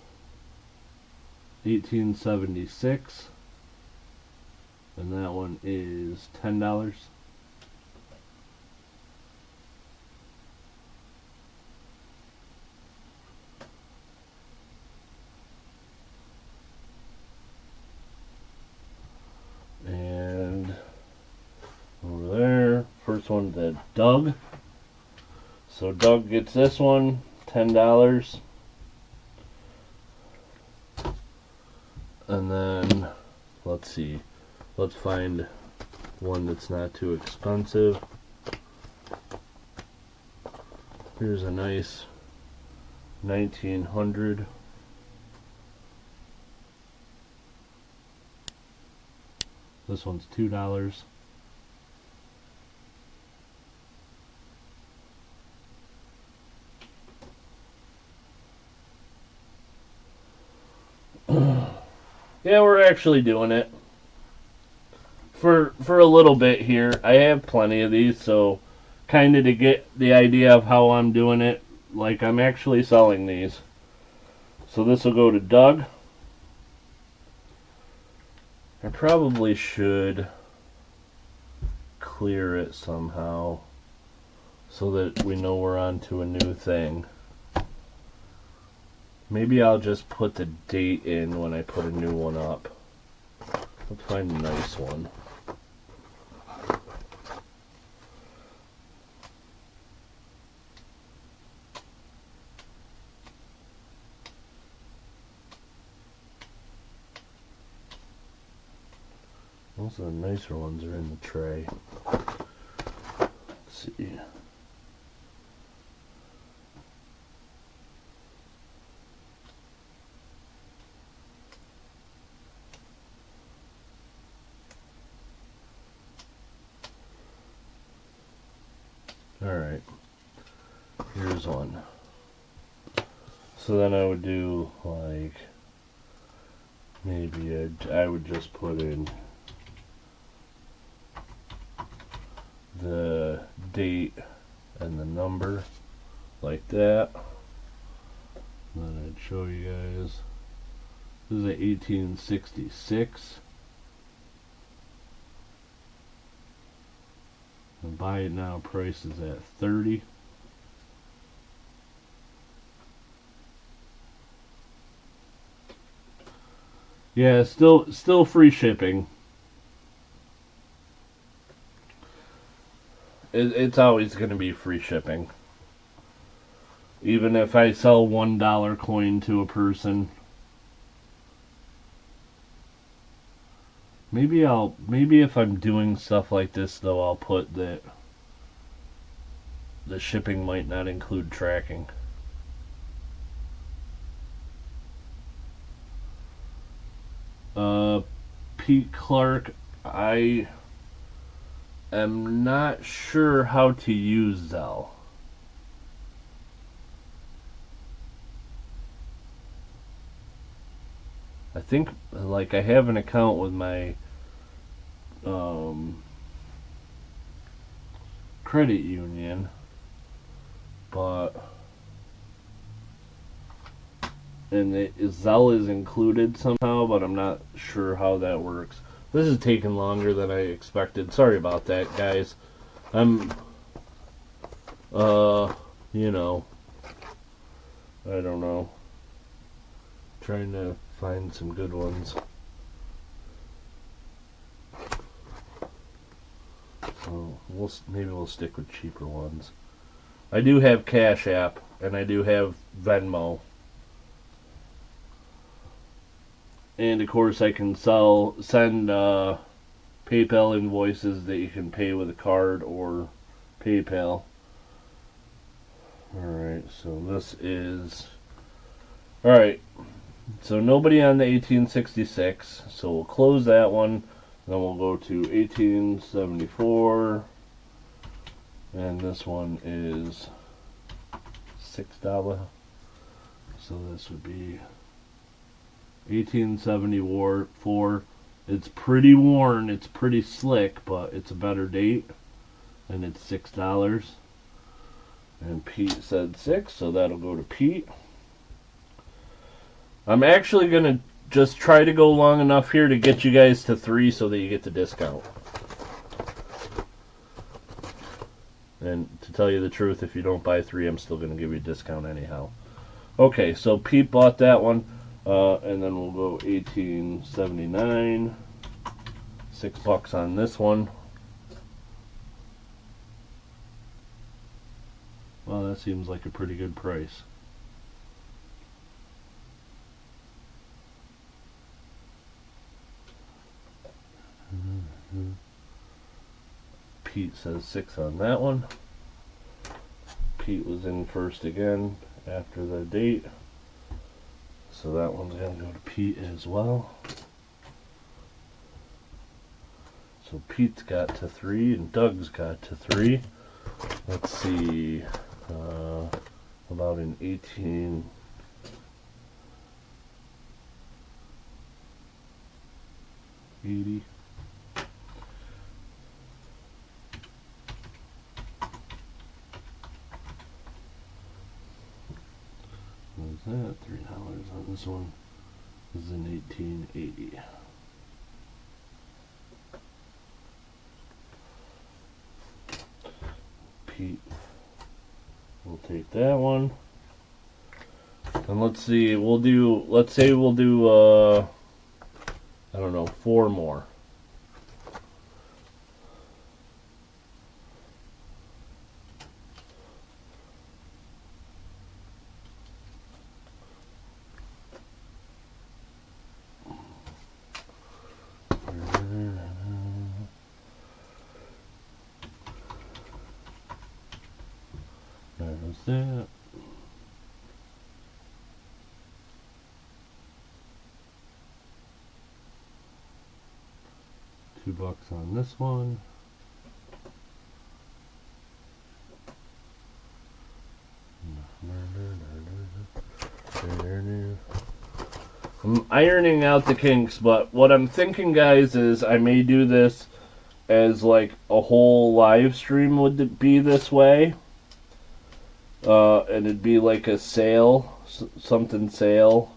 1876. And that one is $10. And over there, first one to Doug. So Doug gets this one, $10. And then, let's see. Let's find one that's not too expensive. Here's a nice 1900. This one's $2. Yeah, we're actually doing it. For a little bit here. I have plenty of these, so kind of to get the idea of how I'm doing it, like I'm actually selling these. So this will go to Doug. I probably should clear it somehow so that we know we're on to a new thing. Maybe I'll just put the date in when I put a new one up. Let's find a nice one. Most of the nicer ones are in the tray. Let's see. Alright. Here's one. So then I would do like, maybe I would just put in the date and the number like that. Then I'd show you guys. This is a 1866. The buy it now price is at 30. Yeah, still free shipping. It's always going to be free shipping. Even if I sell $1 coin to a person. Maybe if I'm doing stuff like this though, I'll put that the shipping might not include tracking. Pete Clark, I am not sure how to use Zelle. I think like I have an account with my credit union, but Zelle is included somehow, but I'm not sure how that works. This is taking longer than I expected. Sorry about that, guys. I'm you know, I don't know, trying to find some good ones. So maybe we'll stick with cheaper ones. I do have Cash App and I do have Venmo, and of course I can send PayPal invoices that you can pay with a card or PayPal. Alright, so this is alright. So nobody on the 1866, so we'll close that one. Then we'll go to 1874, and this one is $6. So this would be 1874. It's pretty worn, it's pretty slick, but it's a better date, and it's $6. And Pete said 6, so that'll go to Pete. I'm actually going to just try to go long enough here to get you guys to 3 so that you get the discount. And to tell you the truth, if you don't buy 3, I'm still going to give you a discount anyhow. Okay, so Pete bought that one, and then we'll go 1879. $6 on this one. Well, that seems like a pretty good price. Pete says 6 on that one. Pete was in first again after the date, so that one's going to go to Pete as well. So Pete's got to 3 and Doug's got to 3. Let's see, about an 1880. What is that? $3 on this one. This is an 1880. Pete will take that one. And let's see, let's say we'll do I don't know, 4 more. There's that. $2 on this one. I'm ironing out the kinks, but what I'm thinking, guys, is I may do this as like a whole live stream would be this way. And it'd be like a sale, something sale.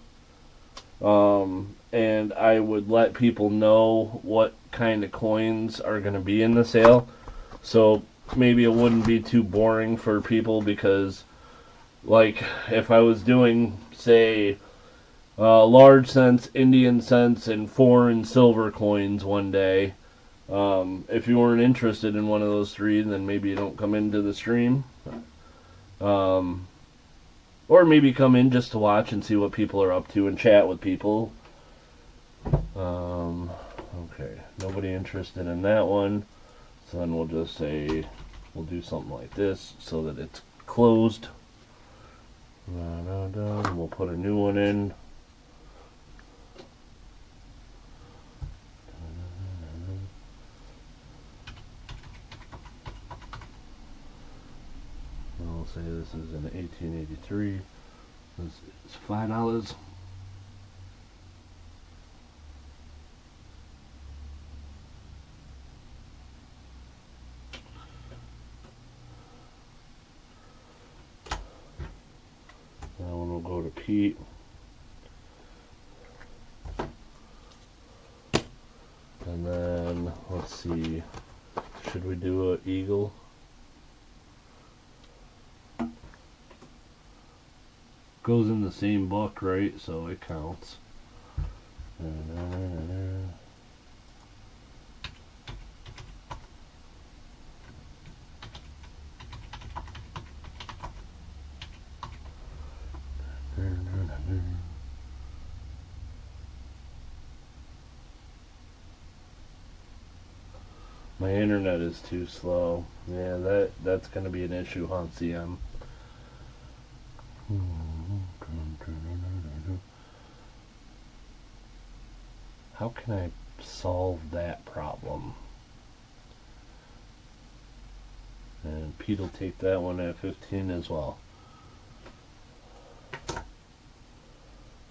And I would let people know what kind of coins are going to be in the sale. So maybe it wouldn't be too boring for people, because like if I was doing, say, large cents, Indian cents, and foreign silver coins one day, if you weren't interested in one of those three, then maybe you don't come into the stream. Or maybe come in just to watch and see what people are up to and chat with people. Okay, nobody interested in that one. So then we'll just say, we'll do something like this so that it's closed. We'll put a new one in. I'll say this is an 1883. This is $5. That one will go to Pete. And then, let's see, should we do an eagle? Goes in the same book, right? So it counts. My internet is too slow. Yeah, that's gonna be an issue on CM. How can I solve that problem? And Pete will take that one at 15 as well.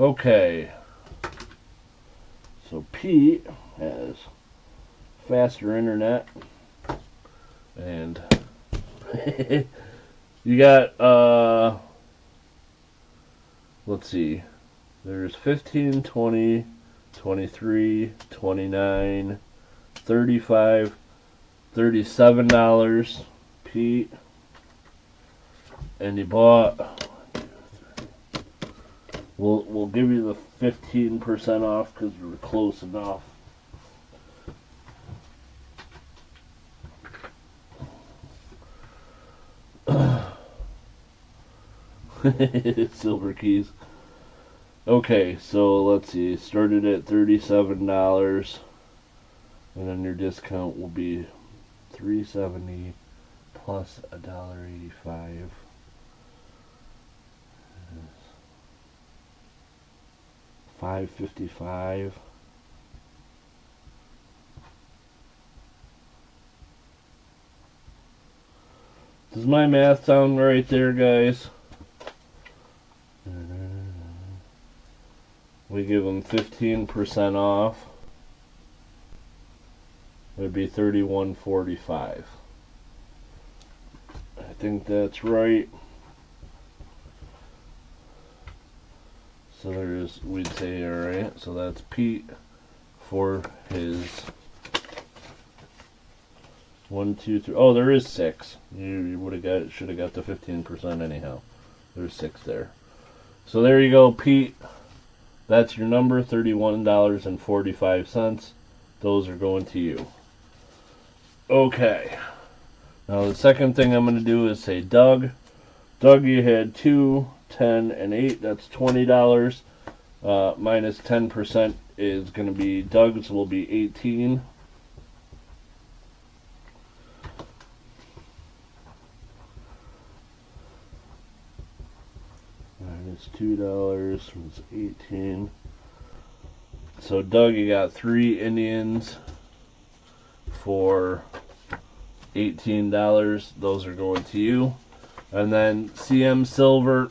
Okay. So Pete has faster internet. And you got, let's see. There's 15, 20, 23, 29, 35, $37, Pete. And you bought, we'll give you the 15% off because we were close enough. Silver keys. Okay, so let's see. Started at $37, and then your discount will be $3.70 plus $1.85. $5.55. Does my math sound right there, guys? We give them 15% off. It would be $31.45. I think that's right. So there's, we'd say, alright, so that's Pete for his 1, 2, 3. Oh, there is 6. You would have got, should have got the 15% anyhow. There's 6 there. So there you go, Pete. That's your number, $31.45. Those are going to you. Okay. Now the second thing I'm going to do is say Doug. Doug, you had 2, 10, and 8. That's $20. Minus 10% is going to be Doug's will be 18. $2 was 18. So Doug, you got 3 Indians for $18. Those are going to you. And then CM Silver,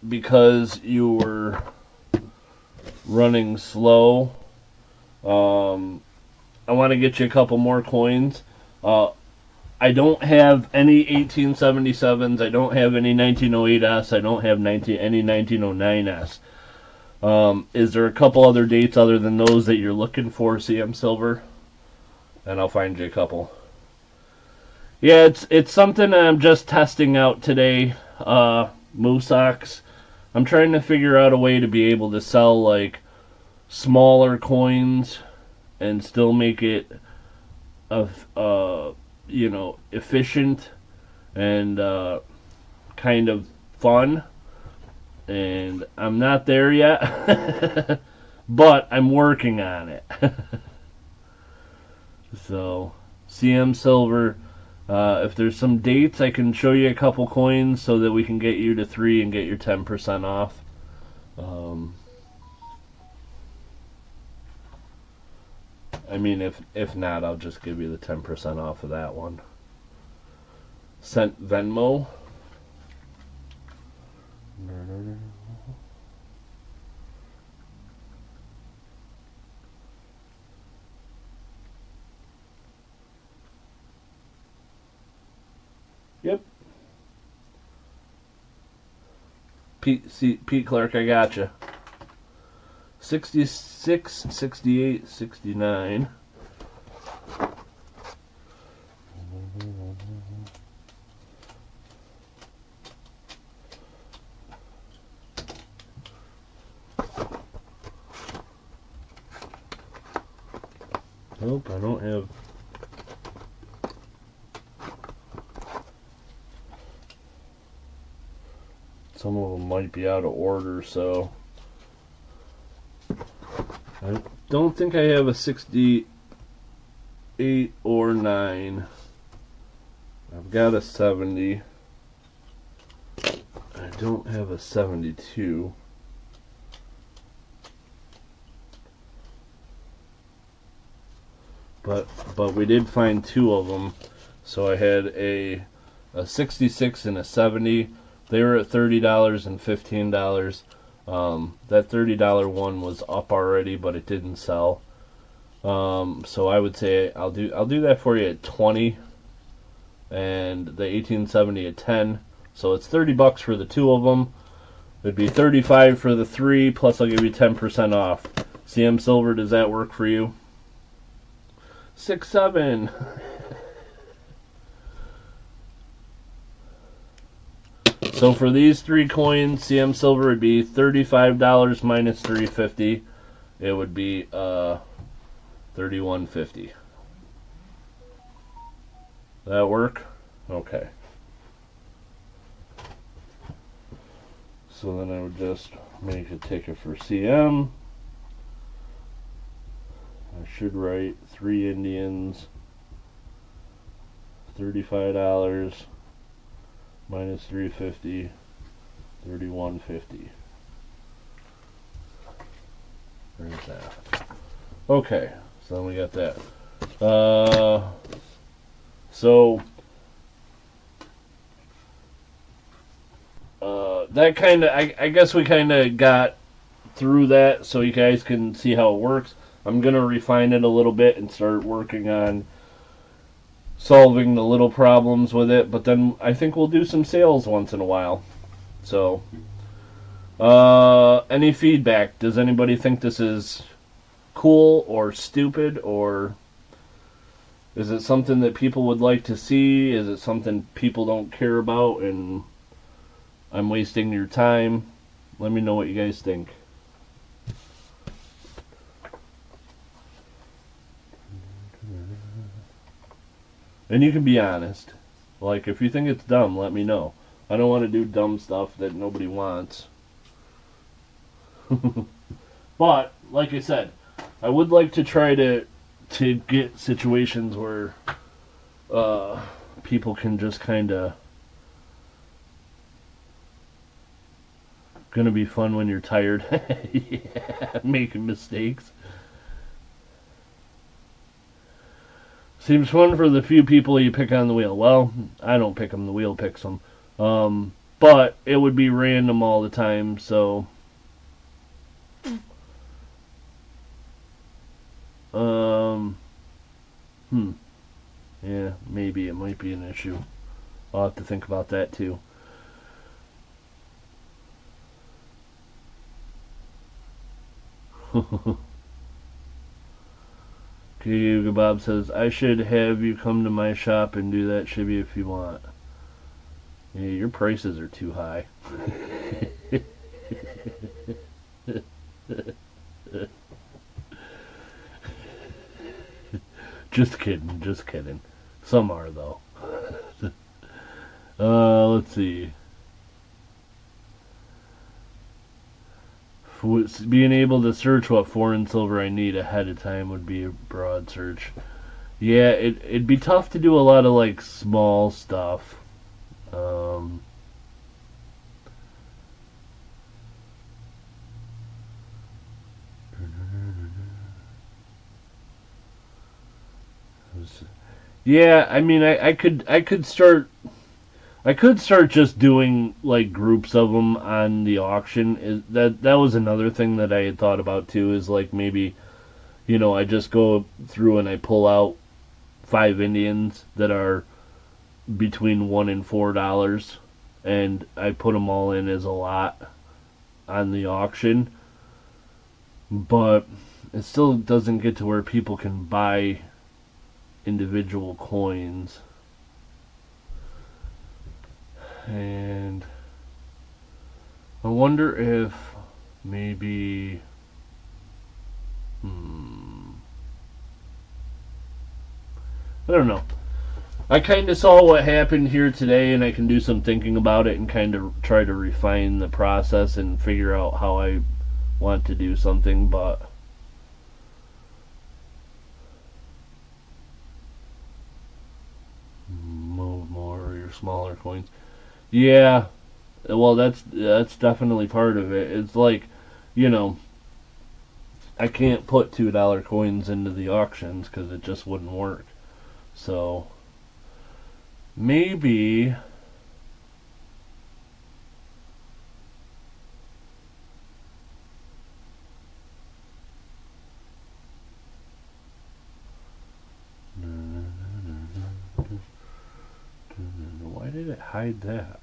because you were running slow, I want to get you a couple more coins. I don't have any 1877s. I don't have any 1908s. I don't have any 1909s. Is there a couple other dates other than those that you're looking for, CM Silver? And I'll find you a couple. Yeah, it's something I'm just testing out today. Moosox. I'm trying to figure out a way to be able to sell like smaller coins and still make it efficient and kind of fun. And I'm not there yet, but I'm working on it. So, CM Silver, if there's some dates, I can show you a couple coins so that we can get you to 3 and get your 10% off. I mean, if not, I'll just give you the 10% off of that one. Sent Venmo. Yep. Pete Clark, I gotcha. 66, 68, 69. Nope, I don't have. Some of them might be out of order, so I don't think I have a 68 or 9. I've got a 70. I don't have a 72. But we did find 2 of them. So I had a 66 and a 70. They were at $30 and $15. That $30 one was up already, but it didn't sell. So I would say I'll do that for you at 20, and the 1870 at 10. So it's $30 for the 2 of them. It'd be $35 for the 3, plus I'll give you 10% off. CM Silver, does that work for you? 6-7. So for these 3 coins, CM Silver would be $35 minus $3.50. It would be $31.50. That work? Okay. So then I would just make a ticket for CM. I should write 3 Indians, $35 minus $3.50, $31.50. There's that. Okay, so then we got that. That kind of, I guess we kind of got through that so you guys can see how it works. I'm going to refine it a little bit and start working on solving the little problems with it, but then I think we'll do some sales once in a while. So, any feedback? Does anybody think this is cool or stupid, or is it something that people would like to see? Is it something people don't care about and I'm wasting your time? Let me know what you guys think. And you can be honest. Like, if you think it's dumb, let me know. I don't want to do dumb stuff that nobody wants. But, like I said, I would like to try to get situations where people can just kind of Gonna be fun when you're tired. Yeah, making mistakes. Seems fun for the few people you pick on the wheel. Well, I don't pick them, the wheel picks them. But it would be random all the time, so... Yeah, maybe it might be an issue. I'll have to think about that too. Okay, Bob says, I should have you come to my shop and do that, Shibby, if you want. Yeah, your prices are too high. Just kidding, just kidding. Some are, though. Let's see. Being able to search what foreign silver I need ahead of time would be a broad search. Yeah, it'd be tough to do a lot of, like, small stuff. Yeah, I mean, I could start just doing like groups of them on the auction. That was another thing that I had thought about too. Is like maybe, I just go through and I pull out 5 Indians that are between $1 and $4, and I put them all in as a lot on the auction. But it still doesn't get to where people can buy individual coins. And I wonder if maybe I don't know. I kind of saw what happened here today, and I can do some thinking about it and kind of try to refine the process and figure out how I want to do something, but move more of your smaller coins. Yeah, well, that's definitely part of it. It's like, I can't put $2 coins into the auctions because it just wouldn't work. So maybe why did it hide that?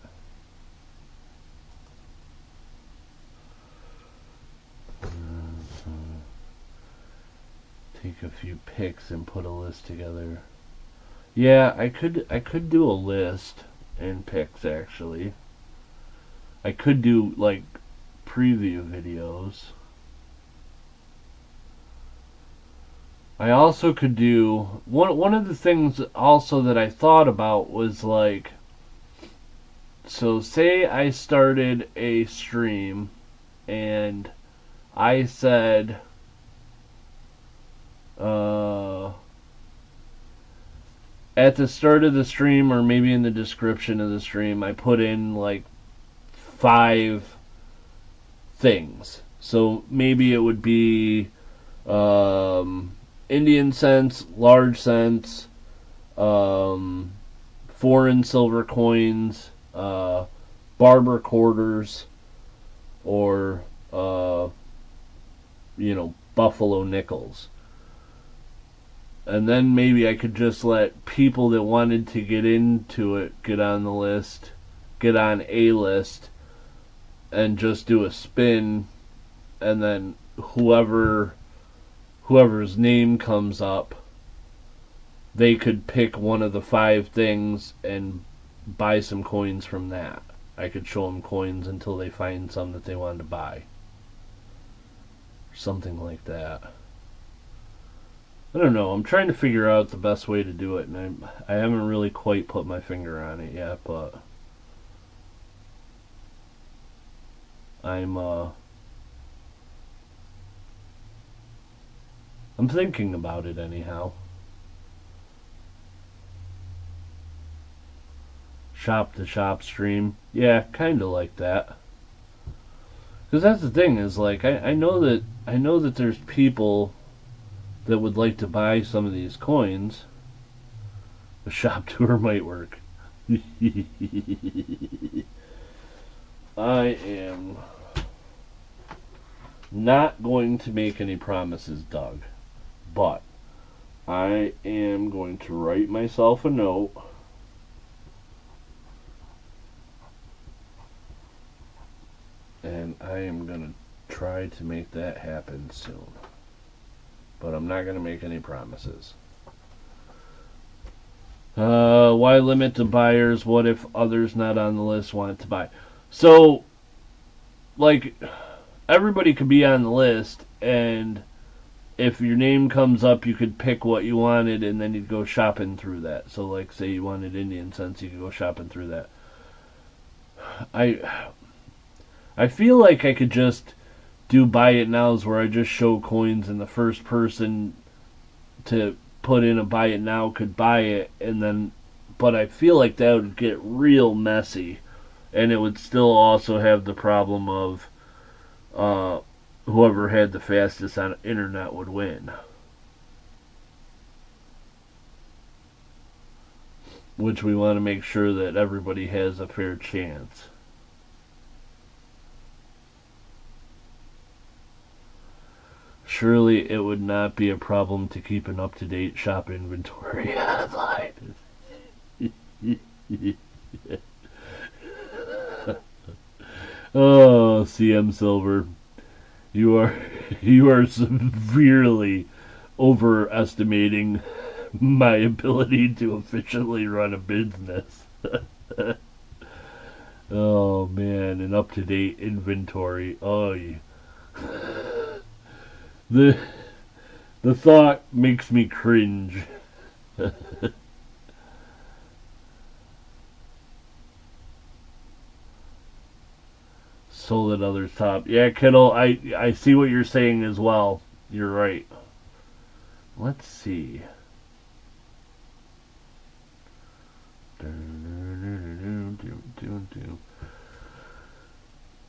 Take a few pics and put a list together. Yeah, I could do a list and pics actually. I could do like preview videos. I also could do one of the things also that I thought about was like, so say I started a stream and I said at the start of the stream, or maybe in the description of the stream, I put in like 5 things. So maybe it would be Indian cents, large cents, foreign silver coins, barber quarters, or buffalo nickels. And then maybe I could just let people that wanted to get into it get on the list, get on a list, and just do a spin, and then whoever's name comes up, they could pick one of the 5 things and buy some coins from that. I could show them coins until they find some that they wanted to buy. Something like that. I don't know. I'm trying to figure out the best way to do it, and I haven't really quite put my finger on it yet, but I'm thinking about it anyhow. Shop to shop stream. Yeah, kind of like that. Because that's the thing is, like, I know that there's people that would like to buy some of these coins. A shop tour might work. I am not going to make any promises, Doug, but I am going to write myself a note and I am going to try to make that happen soon. But I'm not going to make any promises. Why limit to buyers? What if others not on the list want to buy? So, like, everybody could be on the list, and if your name comes up, you could pick what you wanted, and then you'd go shopping through that. So, like, say you wanted Indian cents, you could go shopping through that. I feel like I could just do buy it nows where I just show coins and the first person to put in a buy it now could buy it, and then, but I feel like that would get real messy, and it would still also have the problem of whoever had the fastest on internet would win, which we want to make sure that everybody has a fair chance. Surely it would not be a problem to keep an up-to-date shop inventory online. Oh, CM Silver, you are severely overestimating my ability to efficiently run a business. Oh man, an up-to-date inventory. Oh, yeah. The thought makes me cringe. Sold at others top. Yeah, Kittle, I see what you're saying as well. You're right. Let's see.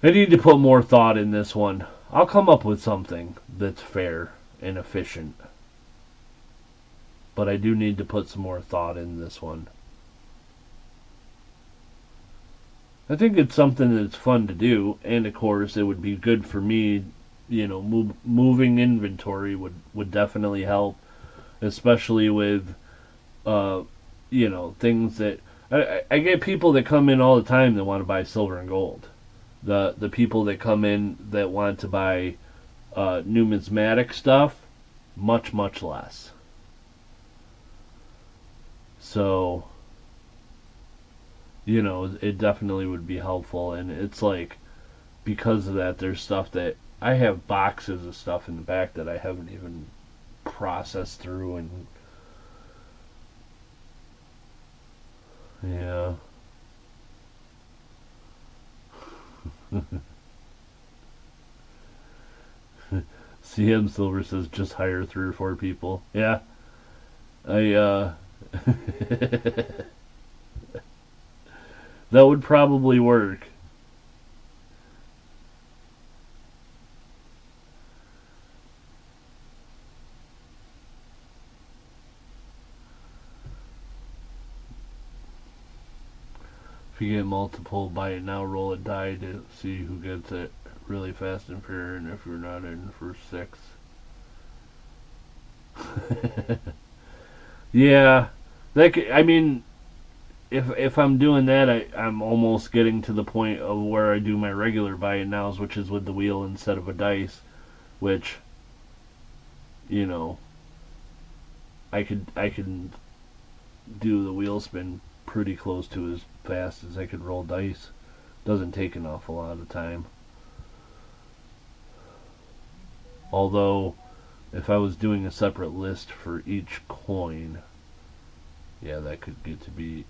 I need to put more thought in this one. I'll come up with something that's fair and efficient. But I do need to put some more thought in this one. I think it's something that's fun to do, and of course it would be good for me, you know, moving inventory would definitely help, especially with, you know, things that, I get people that come in all the time that want to buy silver and gold. The people that come in that want to buy numismatic stuff, much less. So, you know, it definitely would be helpful, and it's like, because of that, there's stuff that I have boxes of stuff in the back that I haven't even processed through, and yeah. CM Silver says just hire 3 or 4 people. Yeah. That would probably work. If you get multiple, buy it now, roll it, die to see who gets it really fast and fair, and if you're not in for 6. Yeah, that could, I mean, if I'm doing that, I'm almost getting to the point of where I do my regular buy it nows, which is with the wheel instead of a dice, which, you know, I can do the wheel spin pretty close to as fast as I could roll dice. Doesn't take an awful lot of time. Although, if I was doing a separate list for each coin, yeah, that could get to be,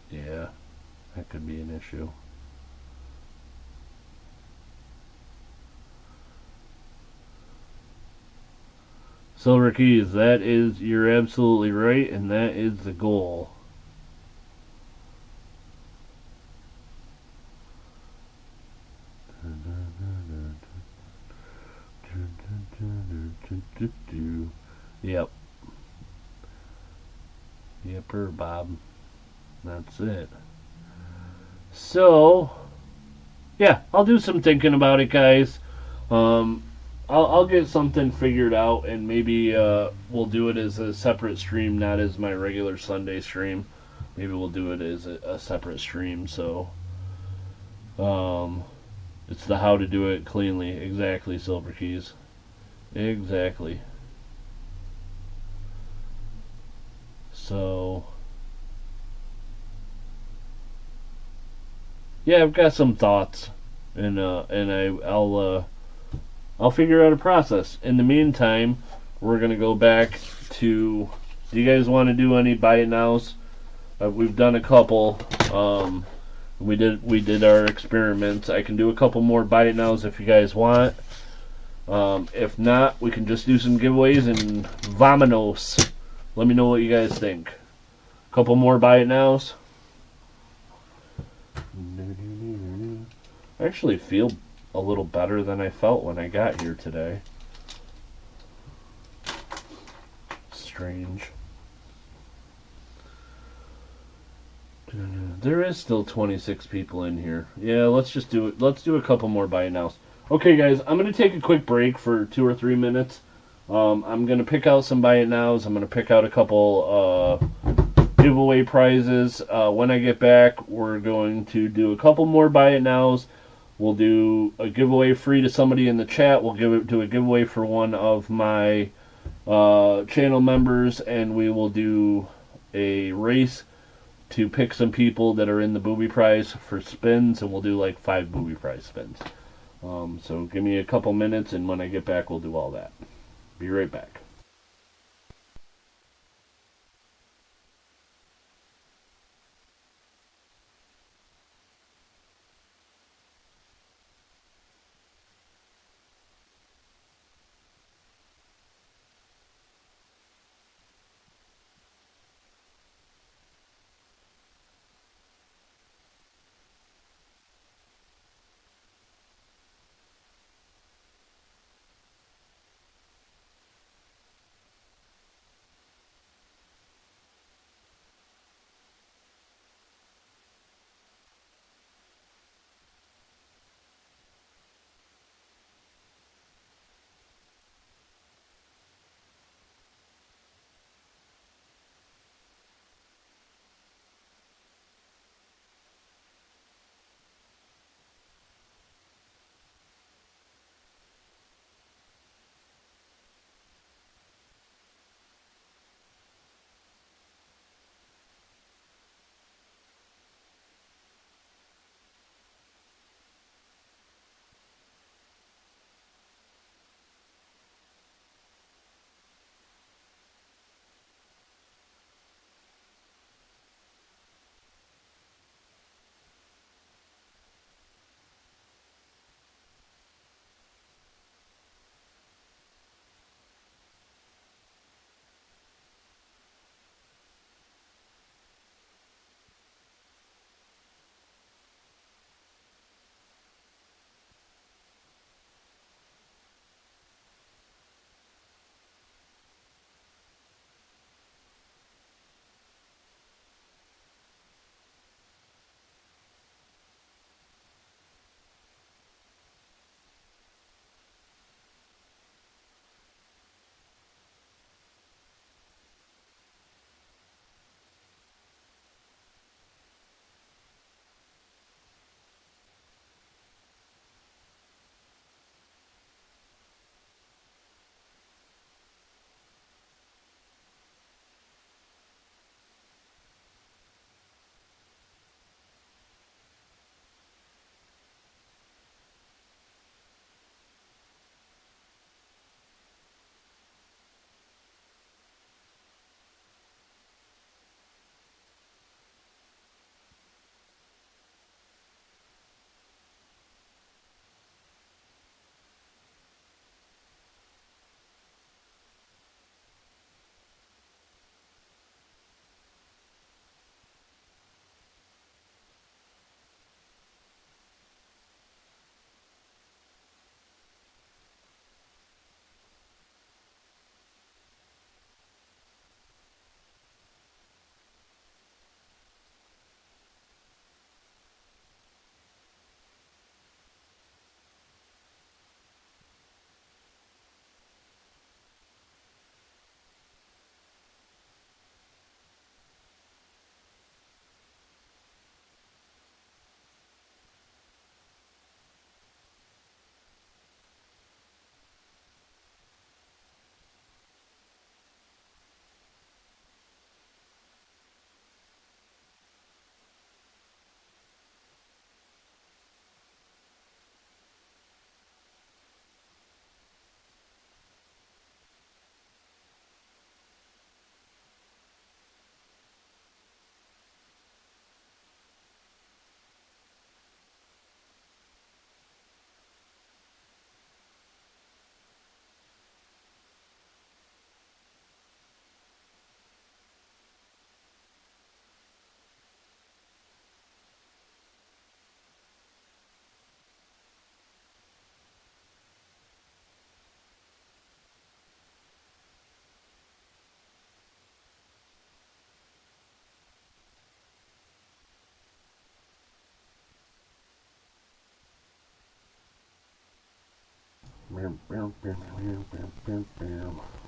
yeah, that could be an issue. Silver Keys, you're absolutely right, and that is the goal. Yep. Yepper, Bob. That's it. So, yeah, I'll do some thinking about it, guys. Um, I'll get something figured out, and maybe we'll do it as a separate stream, not as my regular Sunday stream. Maybe we'll do it as a separate stream. So, um, it's the how to do it cleanly. Exactly, Silver Keys. Exactly. So, yeah, I've got some thoughts, and I'll figure out a process. In the meantime, we're gonna go back to. Do you guys want to do any buy it nows? We've done a couple. We did our experiments. I can do a couple more buy it nows if you guys want. If not, we can just do some giveaways and vamonos. Let me know what you guys think. A couple more buy it nows. I actually feel a little better than I felt when I got here today. Strange. There is still 26 people in here. Yeah, let's just do it. Let's do a couple more buy it nows. Okay, guys, I'm going to take a quick break for 2 or 3 minutes. I'm going to pick out some buy it nows. I'm going to pick out a couple giveaway prizes. When I get back, we're going to do a couple more buy it nows. We'll do a giveaway free to somebody in the chat. We'll do a giveaway for one of my channel members, and we will do a race to pick some people that are in the booby prize for spins, and we'll do like 5 booby prize spins. So give me a couple minutes, and when I get back, we'll do all that. Be right back.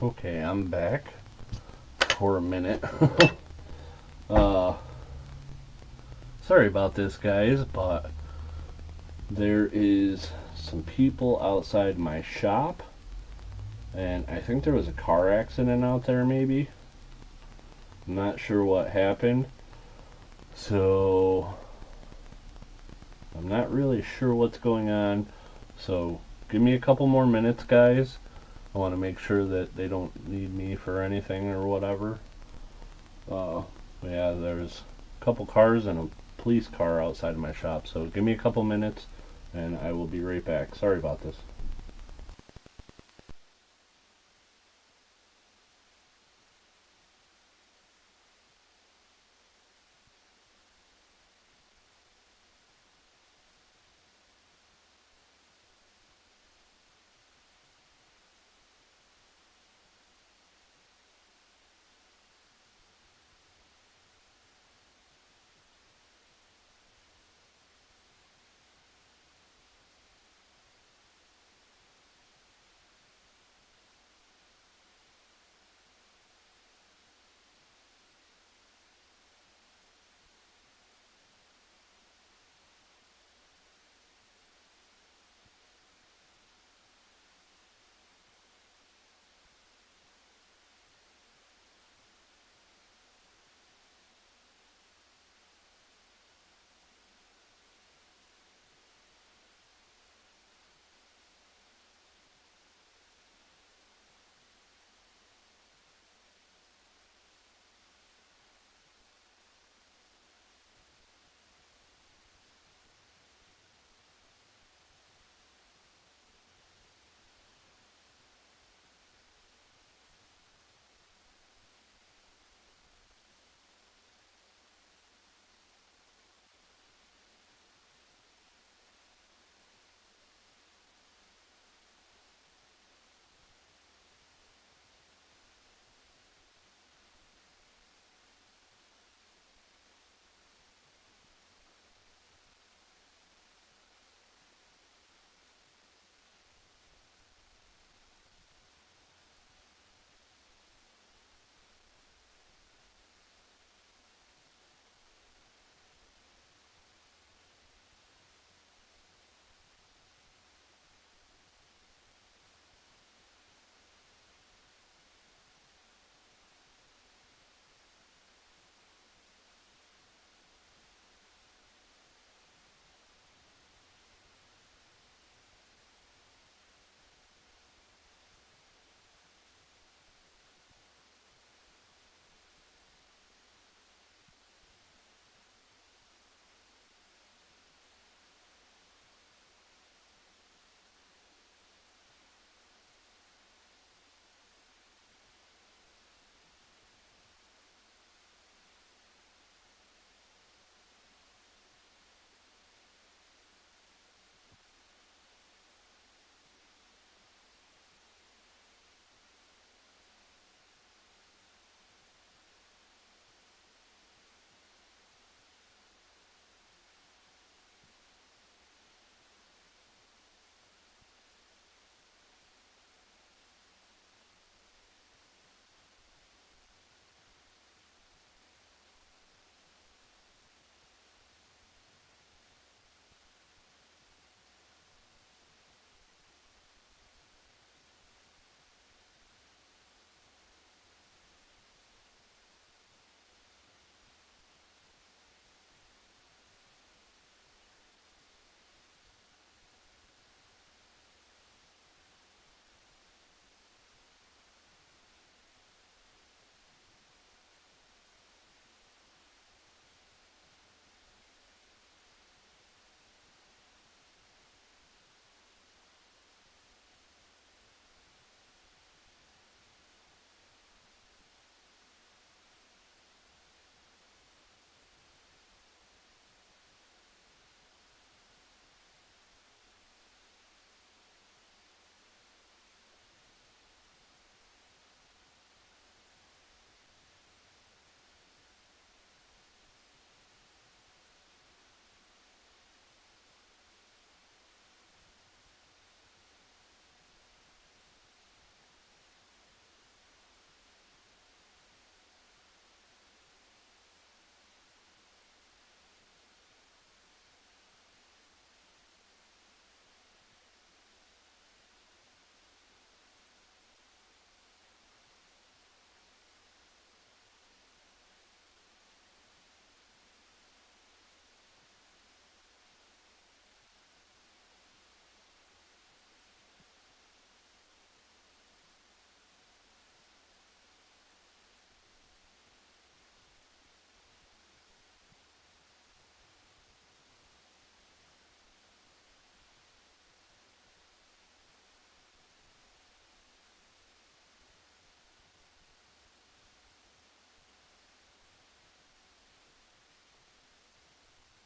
Okay, I'm back for a minute. Sorry about this, guys, but there is some people outside my shop, and I think there was a car accident out there, maybe. I'm not sure what happened, so I'm not really sure what's going on. So give me a couple more minutes, guys. I want to make sure that they don't need me for anything or whatever. Yeah, there's a couple cars and a police car outside of my shop, so give me a couple minutes and I will be right back. Sorry about this.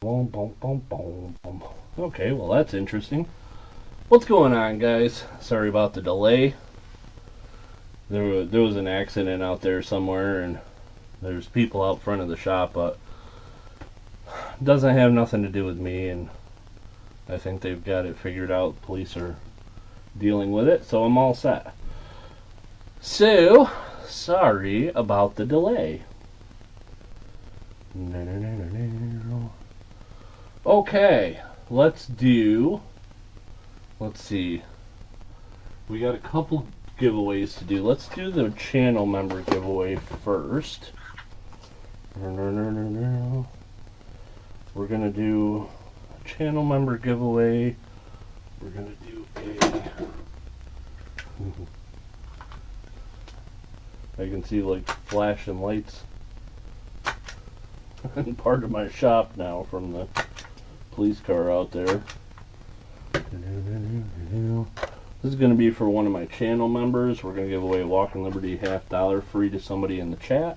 Boom, boom, boom, boom, boom. Okay, well that's interesting. What's going on, guys? Sorry about the delay. There was an accident out there somewhere, and there's people out front of the shop, but it doesn't have nothing to do with me, and I think they've got it figured out. Police are dealing with it, so I'm all set. So, sorry about the delay. Okay, let's see. We got a couple giveaways to do. Let's do the channel member giveaway first. We're gonna do a channel member giveaway. We're gonna do I can see like flashing lights in part of my shop now from the police car out there. This is going to be for one of my channel members. We're going to give away a Walking Liberty $50 free to somebody in the chat.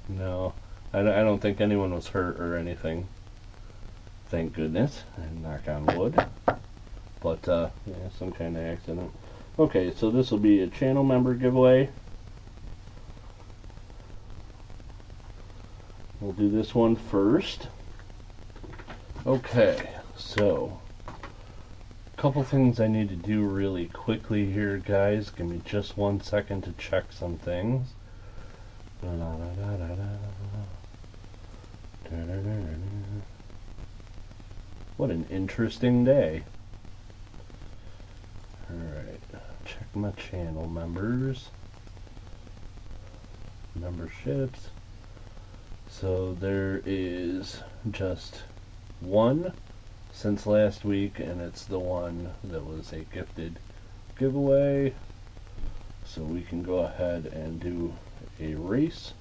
No, I don't think anyone was hurt or anything. Thank goodness. And knock on wood. But, yeah, some kind of accident. Okay, so this will be a channel member giveaway. We'll do this one first. Okay, so a couple things I need to do really quickly here, guys. Give me just 1 second to check some things. What an interesting day. Alright, check my channel members. Memberships. So there is just one since last week, and it's the one that was a gifted giveaway. So we can go ahead and do a race.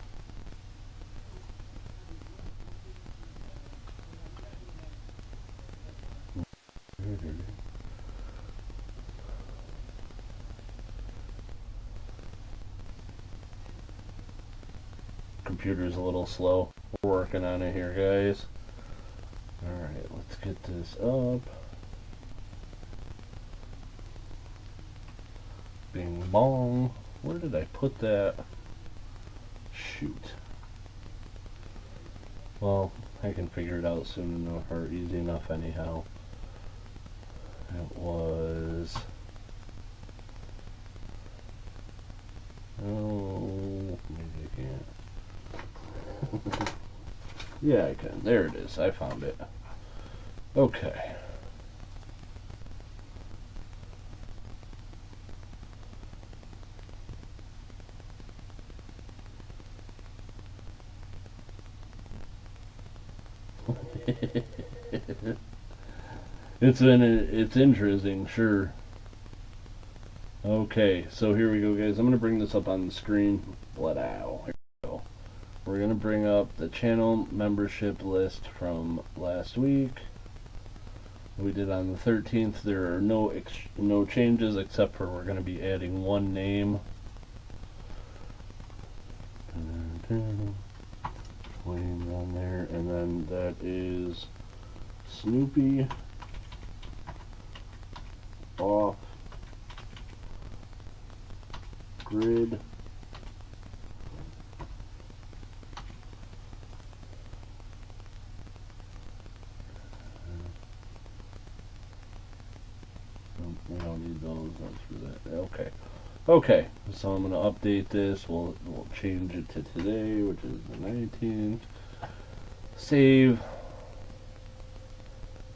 Computer's a little slow. We're working on it here, guys. Alright, let's get this up. Bing bong. Where did I put that? Shoot. Well, I can figure it out soon enough, or easy enough anyhow. It was... Oh, maybe I can't. Yeah, I can. There it is. I found it. Okay. It's interesting, sure. Okay, so here we go, guys. I'm gonna bring this up on the screen. Blood owl. Here we go. We're gonna bring up the channel membership list from last week. We did on the 13th. There are no changes except for we're gonna be adding one name. Names on there, and then that is Snoopy off grid. We don't need those. That's for that. Okay. Okay. So I'm gonna update this. We'll change it to today, which is the 19th. Save.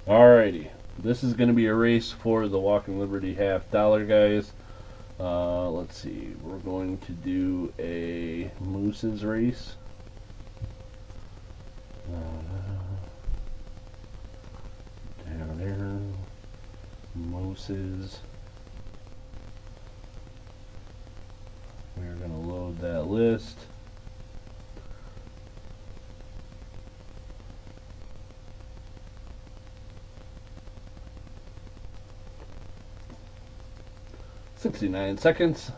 Alrighty. This is gonna be a race for the Walking Liberty $50, guys. Let's see. We're going to do a Moose's race. Down there. Moose's. We're going to load that list. 69 seconds.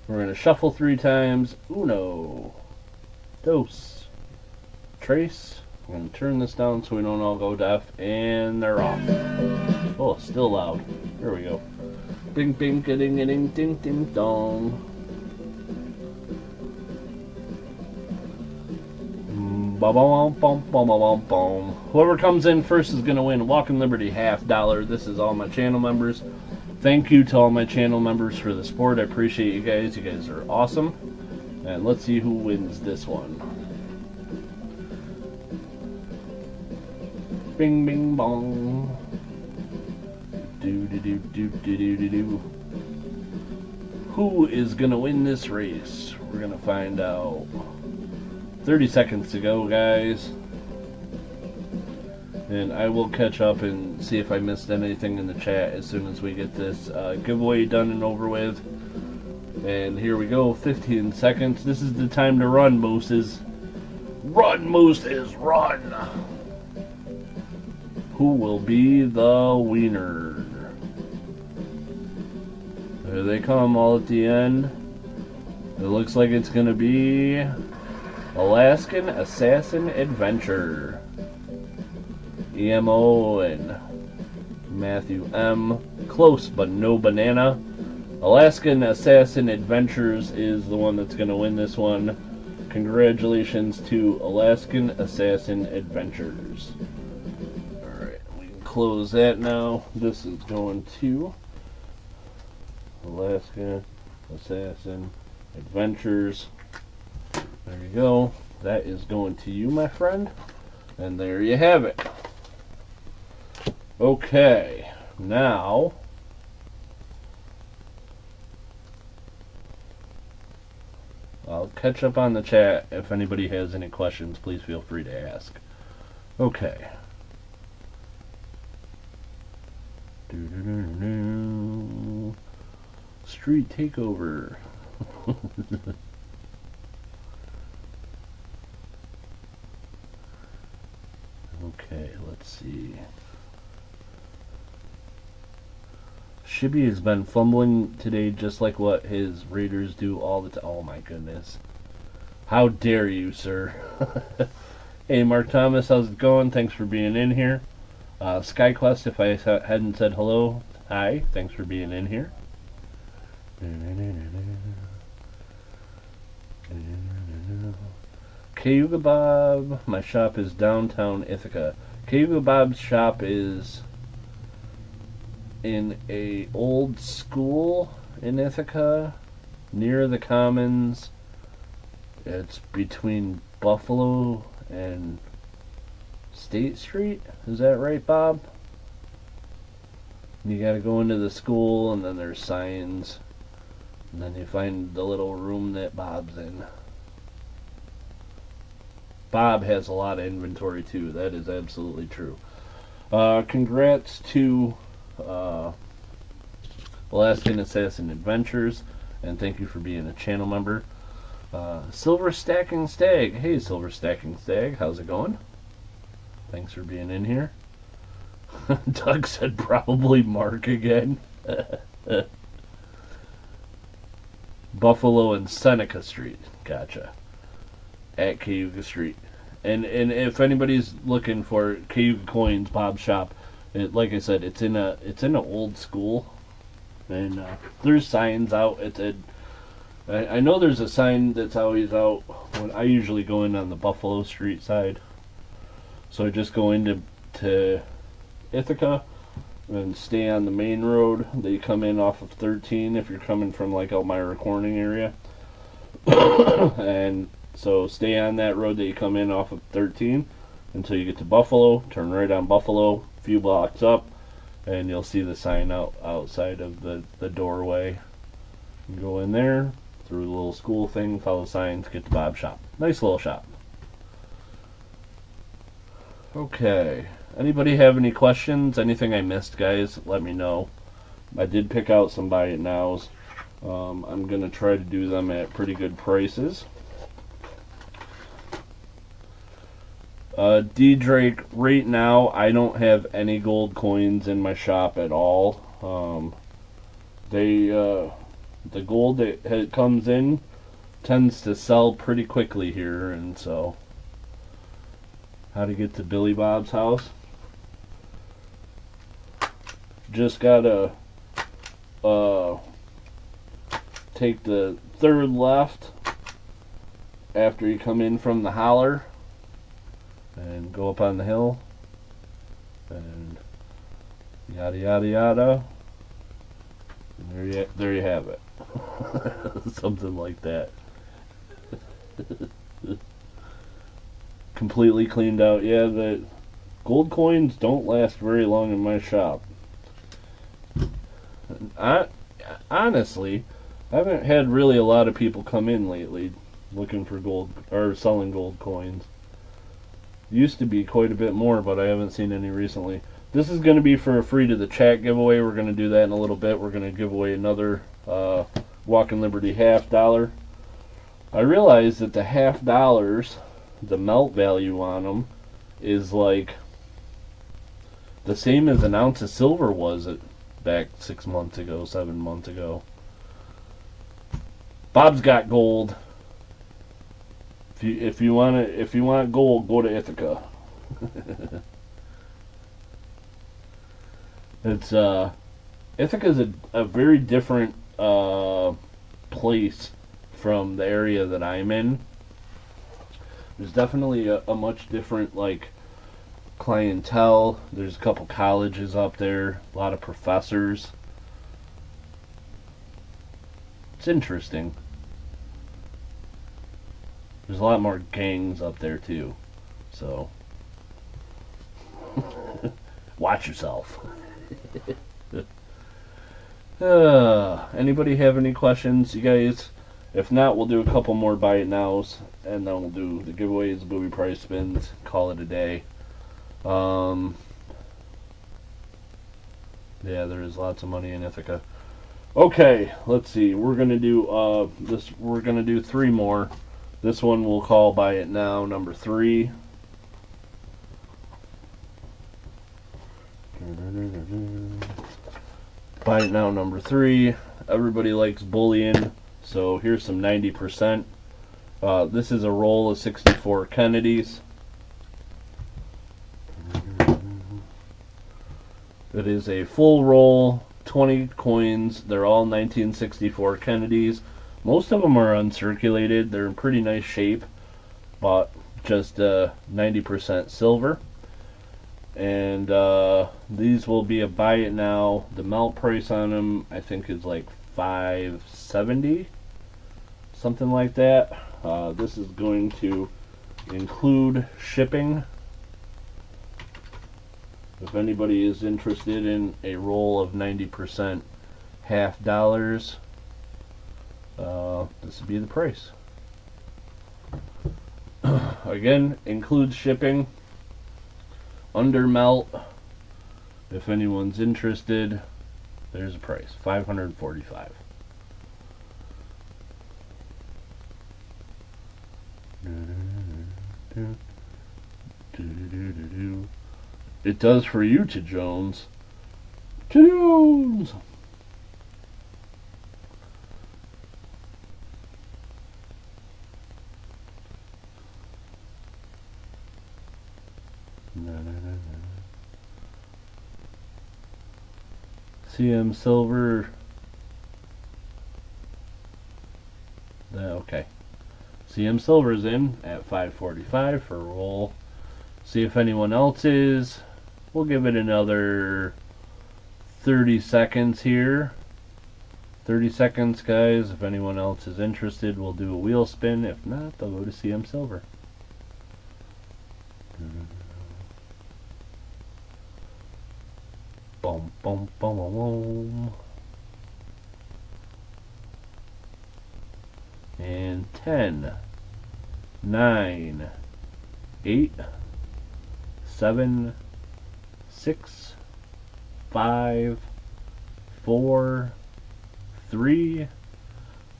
We're going to shuffle 3 times. Uno, dos, trace. I'm going to turn this down so we don't all go deaf. And they're off. Oh, still loud. Here we go. Ding, ding, ding, ding, ding, ding, dong. Whoever comes in first is going to win Walking Liberty $50. This is all my channel members. Thank you to all my channel members for the support. I appreciate you guys. You guys are awesome. And let's see who wins this one. Bing, bing, bong. Do, do, do, do, do, do, do, do. Who is going to win this race? We're going to find out. 30 seconds to go, guys. And I will catch up and see if I missed anything in the chat as soon as we get this giveaway done and over with. And here we go, 15 seconds. This is the time to run, mooses. Run, mooses, run! Who will be the winner? There they come all at the end. It looks like it's going to be Alaskan Assassin Adventure. EMO and Matthew M. Close, but no banana. Alaskan Assassin Adventures is the one that's going to win this one. Congratulations to Alaskan Assassin Adventures. Alright, we can close that now. This is going to Alaskan Assassin Adventures. There you go. That is going to you, my friend. And there you have it. Okay, now I'll catch up on the chat. If anybody has any questions, please feel free to ask. Okay. Street takeover. Okay, let's see. Shibby has been fumbling today just like what his Raiders do all the time. Oh my goodness. How dare you, sir. Hey, Mark Thomas, how's it going? Thanks for being in here. SkyQuest, if I hadn't said hello, hi. Thanks for being in here. Cayuga Bob, my shop is downtown Ithaca. Cayuga Bob's shop is in a old school in Ithaca, near the Commons. It's between Buffalo and State Street. Is that right, Bob? You gotta go into the school, and then there's signs, and then you find the little room that Bob's in. Bob has a lot of inventory too. That is absolutely true. Congrats to Alaskan Assassin Adventures, and thank you for being a channel member. Silver Stacking Stag. Hey, Silver Stacking Stag, how's it going? Thanks for being in here. Doug said probably Mark again. Buffalo and Seneca Street. Gotcha. At Cayuga Street. And if anybody's looking for Cayuga Coins, Bob's shop, like I said, it's in an old school, and there's signs out. I know there's a sign that's always out when I usually go in on the Buffalo Street side. So I just go into Ithaca and stay on the main road that you come in off of 13 if you're coming from like Elmira Corning area. And so stay on that road that you come in off of 13 until you get to Buffalo. Turn right on Buffalo, a few blocks up, and you'll see the sign outside of the doorway. You go in there, through the little school thing, follow signs, get to Bob's shop. Nice little shop. Okay. Anybody have any questions? Anything I missed, guys? Let me know. I did pick out some buy it nows. I'm going to try to do them at pretty good prices. D Drake, right now I don't have any gold coins in my shop at all. They the gold that comes in tends to sell pretty quickly here, and so how to get to Billy Bob's house? Just gotta take the third left after you come in from the holler and go up on the hill and yada yada yada. And there you have it. Something like that. Completely cleaned out. Yeah, the gold coins don't last very long in my shop. Honestly, I haven't had really a lot of people come in lately looking for gold or selling gold coins. Used to be quite a bit more, but I haven't seen any recently. This is going to be for a free to the chat giveaway. We're going to do that in a little bit. We're going to give away another Walking Liberty $50. I realized that the $50, the melt value on them, is like the same as an ounce of silver was back 6 months ago, 7 months ago. Bob's got gold. If you want gold, go to Ithaca. Ithaca's a very different place from the area that I'm in. There's definitely a much different clientele. There's a couple colleges up there, a lot of professors. It's interesting. There's a lot more gangs up there too, so watch yourself. Anybody have any questions, you guys? If not, we'll do a couple more buy it nows, and then we'll do the giveaways, booby price spins, call it a day. Yeah, there is lots of money in Ithaca. Okay, let's see. We're gonna do We're gonna do 3 more. This one we'll call buy it now number 3. Buy it now number 3. Everybody likes bullion, so here's some 90%. This is a roll of 64 Kennedys. It is a full roll, 20 coins. They're all 1964 Kennedys. Most of them are uncirculated. They're in pretty nice shape, but just 90% silver. And these will be a buy it now. The melt price on them, I think, is like $5.70, something like that. This is going to include shipping. If anybody is interested in a roll of 90% $50, this would be the price. Again, includes shipping. Under melt, if anyone's interested, there's a price, $545. It does for you, to Jones. To Jones! CM Silver. Okay. CM Silver's in at $5.45 for a roll. See if anyone else is. We'll give it another 30 seconds here. 30 seconds, guys. If anyone else is interested, we'll do a wheel spin. If not, they'll go to CM Silver. Boom, boom, boom, boom, boom. And 10, 9, 8, 7, 6, 5, 4, 3,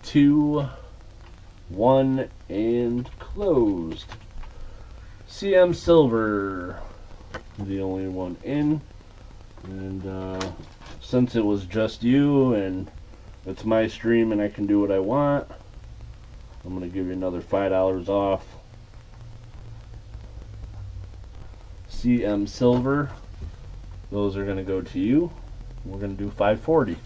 2, 1, and closed. CM Silver, the only one in. And since it was just you and It's my stream and I can do what I want. I'm going to give you another $5 off. CM Silver, those are going to go to you. We're going to do $5.40.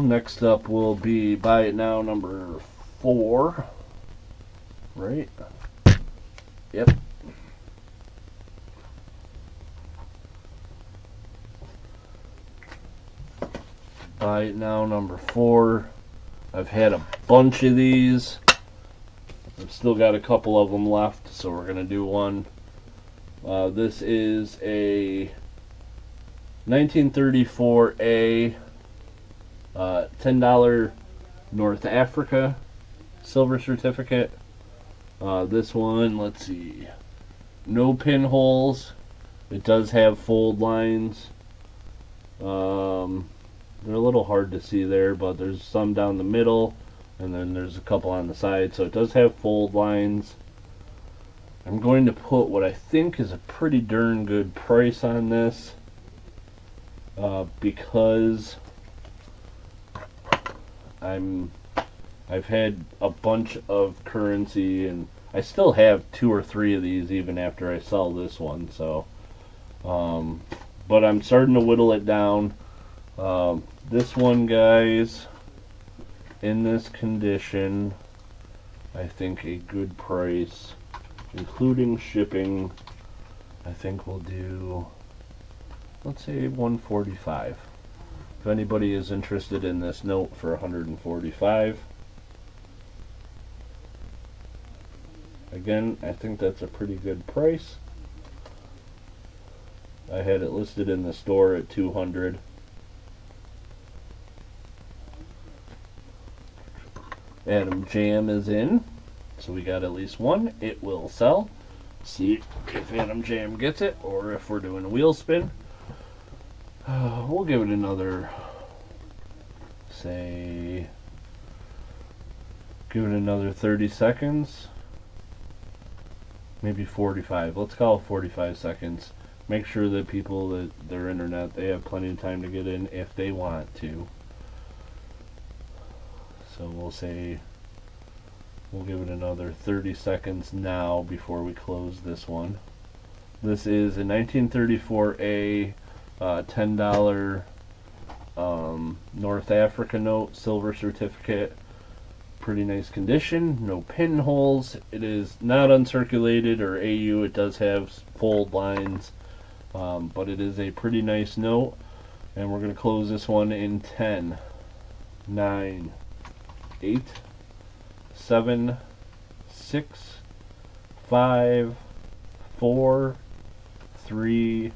Next up will be Buy It Now number 4. Right? Yep. Buy It Now number 4. I've had a bunch of these. I've still got a couple of them left, so we're going to do one. This is a 1934A $10 North Africa silver certificate. This one, let's see, no pinholes. It does have fold lines. They're a little hard to see there, but there's some down the middle, and then there's a couple on the side, so it does have fold lines. I'm going to put what I think is a pretty darn good price on this, because I've had a bunch of currency, and I still have 2 or 3 of these even after I sell this one, so but I'm starting to whittle it down. This one, guys, in this condition, I think a good price, including shipping, I think we'll do, let's say $145. If anybody is interested in this note for $145, again, I think that's a pretty good price. I had it listed in the store at $200. Adam Jam is in, so we got at least one. It will sell. See if Adam Jam gets it, or if we're doing a wheel spin. We'll give it another, say, give it another 30 seconds. Maybe 45. Let's call it 45 seconds. Make sure that people, that their internet, they have plenty of time to get in if they want to. So we'll say, we'll give it another 30 seconds now before we close this one. This is a 1934A $10 North Africa note, silver certificate. Pretty nice condition, no pinholes. It is not uncirculated or AU. It does have fold lines, but it is a pretty nice note. And we're going to close this one in 10, 9, 8, 7, 6, 5, 4, 3,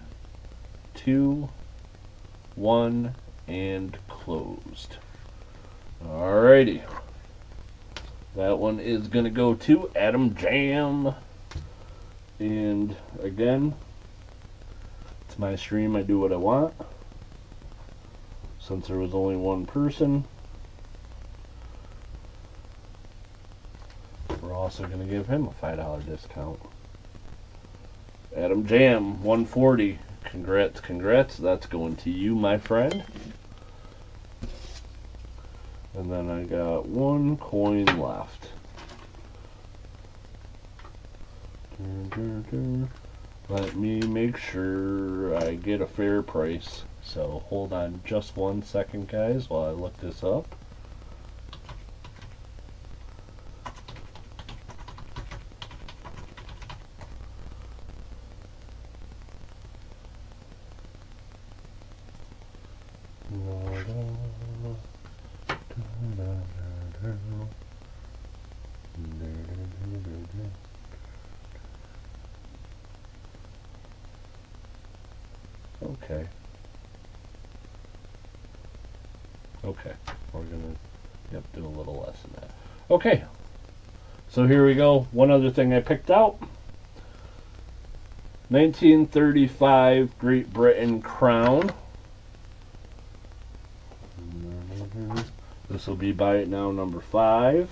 2, 1, and closed. Alrighty. That one is going to go to Adam Jam. And again, it's my stream. I do what I want. Since there was only one person, we're also going to give him a $5 discount. Adam Jam, 140. Congrats, congrats. That's going to you, my friend. And then I got one coin left. Let me make sure I get a fair price. So hold on just 1 second, guys, while I look this up. Okay. Okay. We're gonna, do a little less than that. Okay. So here we go. One other thing I picked out. 1935 Great Britain crown. This will be Buy It Now number 5.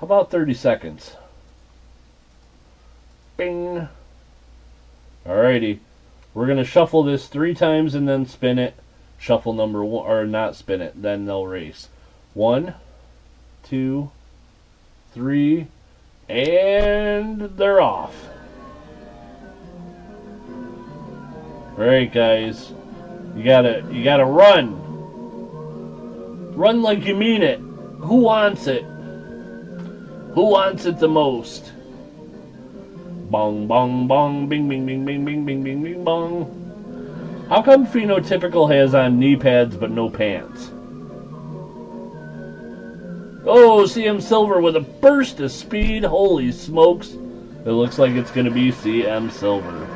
How about 30 seconds? Bing. Alrighty. We're going to shuffle this 3 times and then spin it. Shuffle number 1, or not spin it, then they'll race. 1, 2, 3, and they're off. Alright, guys. You gotta run. Run like you mean it. Who wants it? Who wants it the most? Bong, bong, bong, bing, bing, bing, bing, bing, bing, bing, bing, bong. How come Phenotypical has on knee pads but no pants? Oh, CM Silver with a burst of speed. Holy smokes. It looks like it's going to be CM Silver.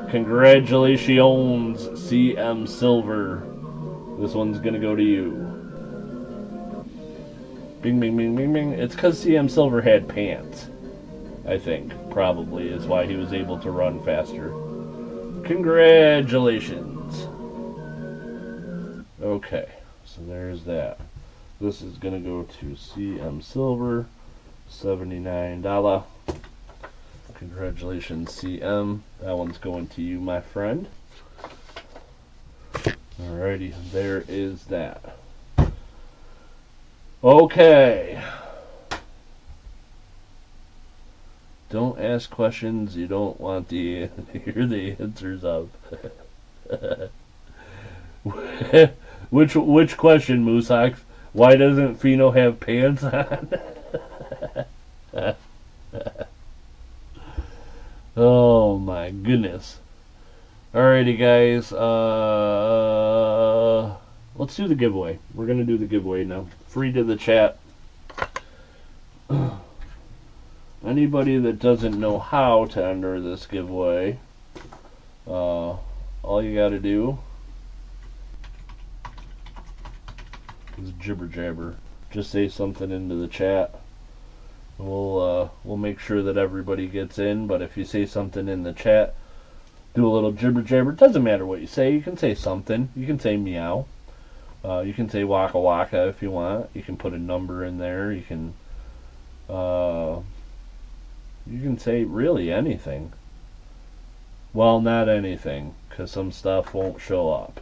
Congratulations, CM Silver. This one's going to go to you. Bing, bing, bing, bing, bing. It's because CM Silver had pants. I think, probably, is why he was able to run faster. Congratulations. Okay, so there's that. This is going to go to CM Silver, $79. Congratulations, CM. That one's going to you, my friend. Alrighty, there is that. Okay. Don't ask questions you don't want to hear the answers of. Which question, Mooseox? Why doesn't Pheno have pants on? Oh my goodness. Alrighty, guys. Let's do the giveaway. We're gonna do the giveaway now. Free to the chat. Anybody that doesn't know how to enter this giveaway, all you gotta do is jibber jabber. Just say something into the chat. We'll make sure that everybody gets in. But if you say something in the chat, do a little jibber jabber. It doesn't matter what you say. You can say something. You can say meow. You can say waka waka if you want. You can put a number in there. You can say really anything. Well, not anything, because some stuff won't show up.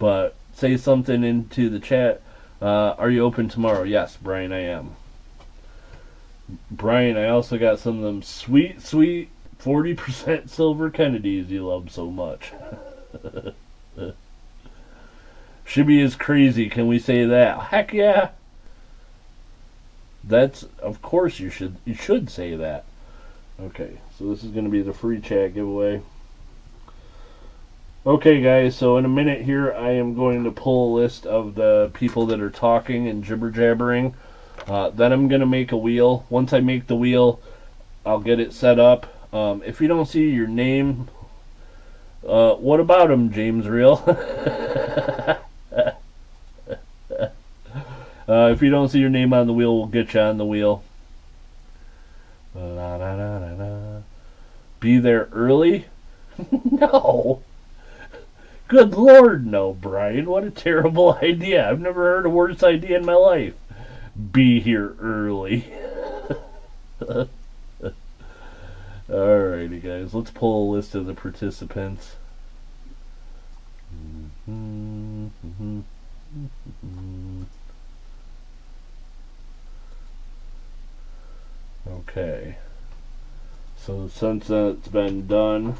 But say something into the chat. Are you open tomorrow? Yes, Brian, I am. Brian, I also got some of them sweet 40% silver Kennedys you love so much. Shibby is crazy. Can we say that? Heck yeah. That's, of course you should say that. Okay, so this is going to be the free chat giveaway. Okay, guys, so in a minute here, I am going to pull a list of the people that are talking and jibber-jabbering. Then I'm going to make a wheel. Once I make the wheel, I'll get it set up. If you don't see your name, what about him, James Real? If you don't see your name on the wheel, we'll get you on the wheel. Be there early? No. Good Lord, no, Brian. What a terrible idea. I've never heard a worse idea in my life. Be here early. Alrighty, guys. Let's pull a list of the participants. Okay. So since that's been done,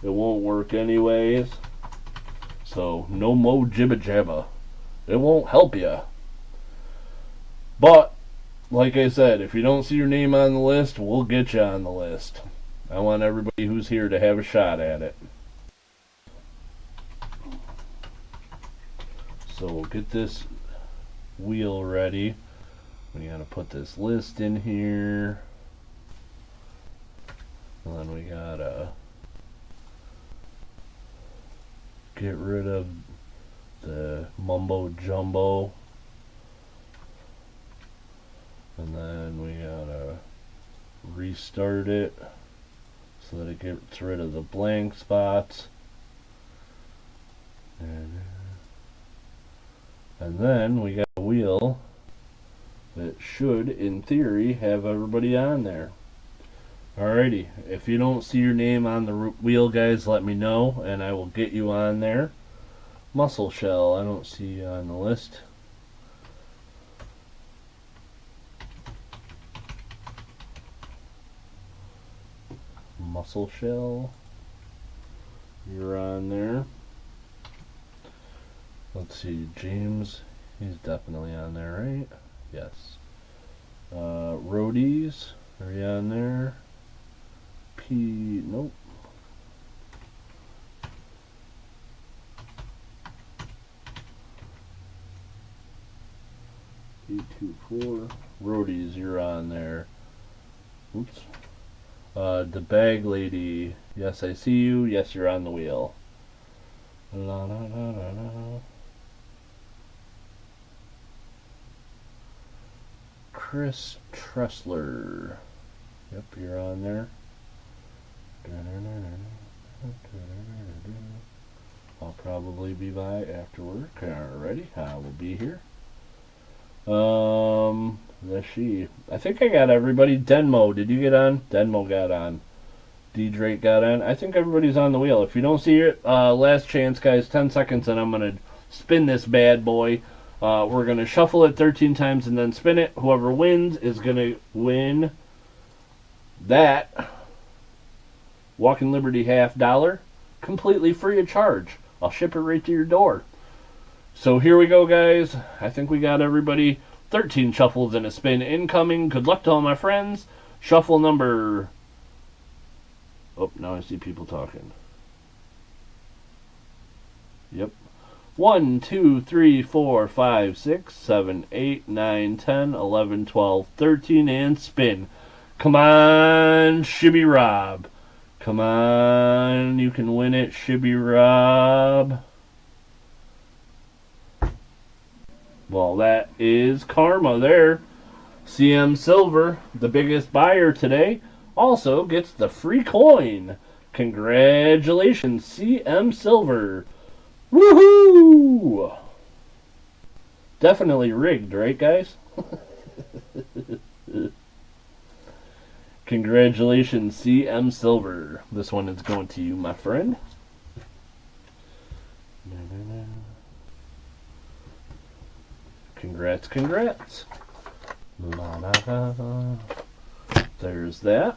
it won't work anyways. So no mo jibba jabba. It won't help you. But like I said, if you don't see your name on the list, we'll get you on the list. I want everybody who's here to have a shot at it. So we'll get this wheel ready. We gotta put this list in here. And then we gotta get rid of the mumbo jumbo. And then we gotta restart it so that it gets rid of the blank spots. And And then we got a wheel that should, in theory, have everybody on there. Alrighty, if you don't see your name on the wheel, guys, let me know, and I will get you on there. Mussel shell, I don't see you on the list. Mussel shell, you're on there. Let's see, James, he's definitely on there, right? Yes. Roadies, are you on there? Nope. P24, Roadies, you're on there. Oops. The bag lady, yes, I see you. Yes, you're on the wheel. La, la, la, la, la. Chris Tressler, yep, you're on there. I'll probably be by after work. Alrighty, I will be here. Let's see. I think I got everybody. Denmo, did you get on? Denmo got on. D Drake got on. I think everybody's on the wheel. If you don't see it, last chance, guys. 10 seconds, and I'm gonna spin this bad boy. We're gonna shuffle it 13 times and then spin it. Whoever wins is gonna win that Walking Liberty $50 completely free of charge. I'll ship it right to your door. So here we go, guys. I think we got everybody. 13 shuffles and a spin incoming. Good luck to all my friends. Shuffle number... Oh, now I see people talking. Yep. 1, 2, 3, 4, 5, 6, 7, 8, 9, 10, 11, 12, 13, and spin. Come on, Shibby Rob. Come on, you can win it, Shibby Rob. Well, that is karma there. CM Silver, the biggest buyer today, also gets the free coin. Congratulations, CM Silver. Woohoo! Definitely rigged, right, guys? Congratulations, CM Silver. This one is going to you, my friend. Congrats, congrats. La, la, la, la. There's that.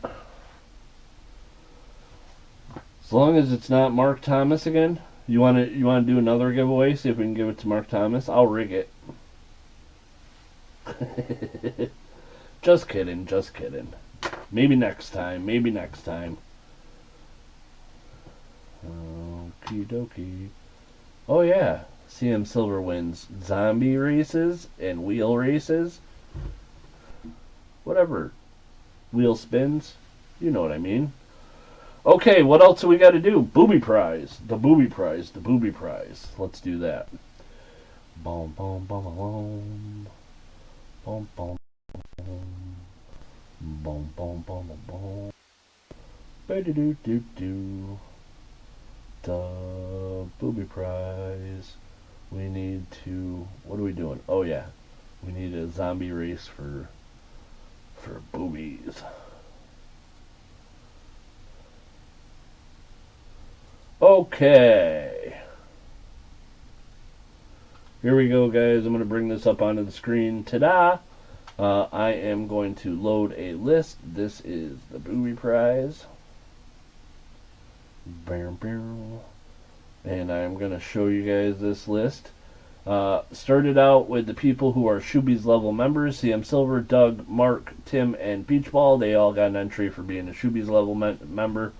As long as it's not Mark Thomas again. You want to do another giveaway? See if we can give it to Mark Thomas. I'll rig it. Just kidding, just kidding. Maybe next time. Maybe next time. Okie dokie. Oh yeah. CM Silver wins zombie races and wheel races. Whatever. Wheel spins. You know what I mean. Okay, what else do we got to do? Booby prize. The booby prize. The booby prize. Let's do that. Boom, boom, boom, boom. Boom, boom, boom. Boom, boom, boom, boom, boom. Ba-do-do-do-do. The booby prize. We need to... What are we doing? Oh, yeah. We need a zombie race for boobies. Okay. Here we go, guys. I'm going to bring this up onto the screen. Ta-da! I am going to load a list. This is the booby prize. And I'm going to show you guys this list. Started out with the people who are Shoobies level members. CM Silver, Doug, Mark, Tim, and Beachball. They all got an entry for being a Shoobies level member.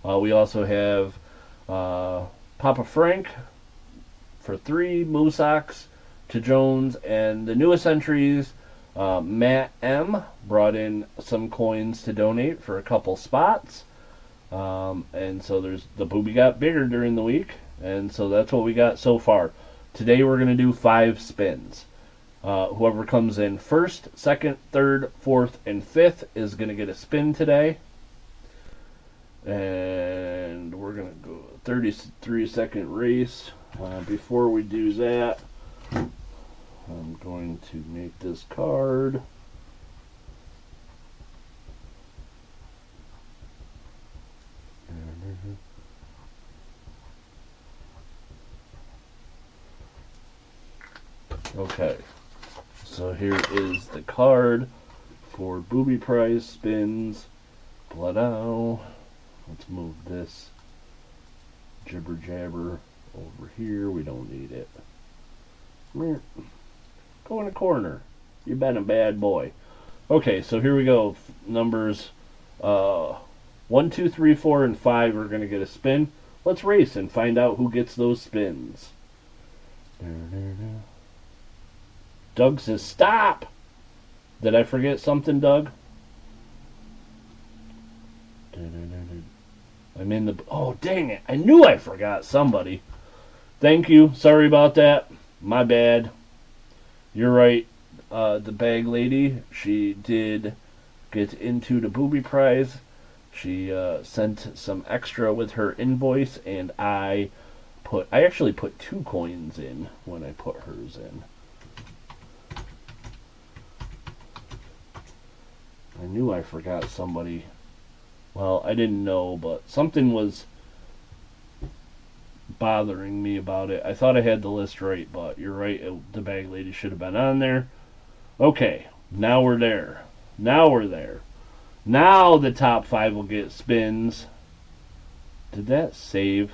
We also have Papa Frank for 3, Moosox to Jones, and the newest entries, Matt M. brought in some coins to donate for a couple spots. And so there's the booby got bigger during the week, and so that's what we got so far. Today we're going to do 5 spins. Whoever comes in first, second, third, fourth, and fifth is going to get a spin today. And we're going to go 33-second race. Before we do that, I'm going to make this card. Okay, so here is the card for booby prize spins. Blood-ow. Let's move this jibber jabber over here. We don't need it. Go in the corner. You've been a bad boy. Okay, so here we go. Numbers 1, 2, 3, 4, and 5 are going to get a spin. Let's race and find out who gets those spins. Doug says, stop! Did I forget something, Doug? I'm in the... Oh, dang it. I knew I forgot somebody. Thank you. Sorry about that. My bad. You're right. The bag lady, she did get into the booby prize. She sent some extra with her invoice, and I actually put 2 coins in when I put hers in. I knew I forgot somebody. Well, I didn't know, but something was bothering me about it. I thought I had the list right, but you're right. The bag lady should have been on there. Okay, now we're there. Now we're there. Now the top 5 will get spins. Did that save?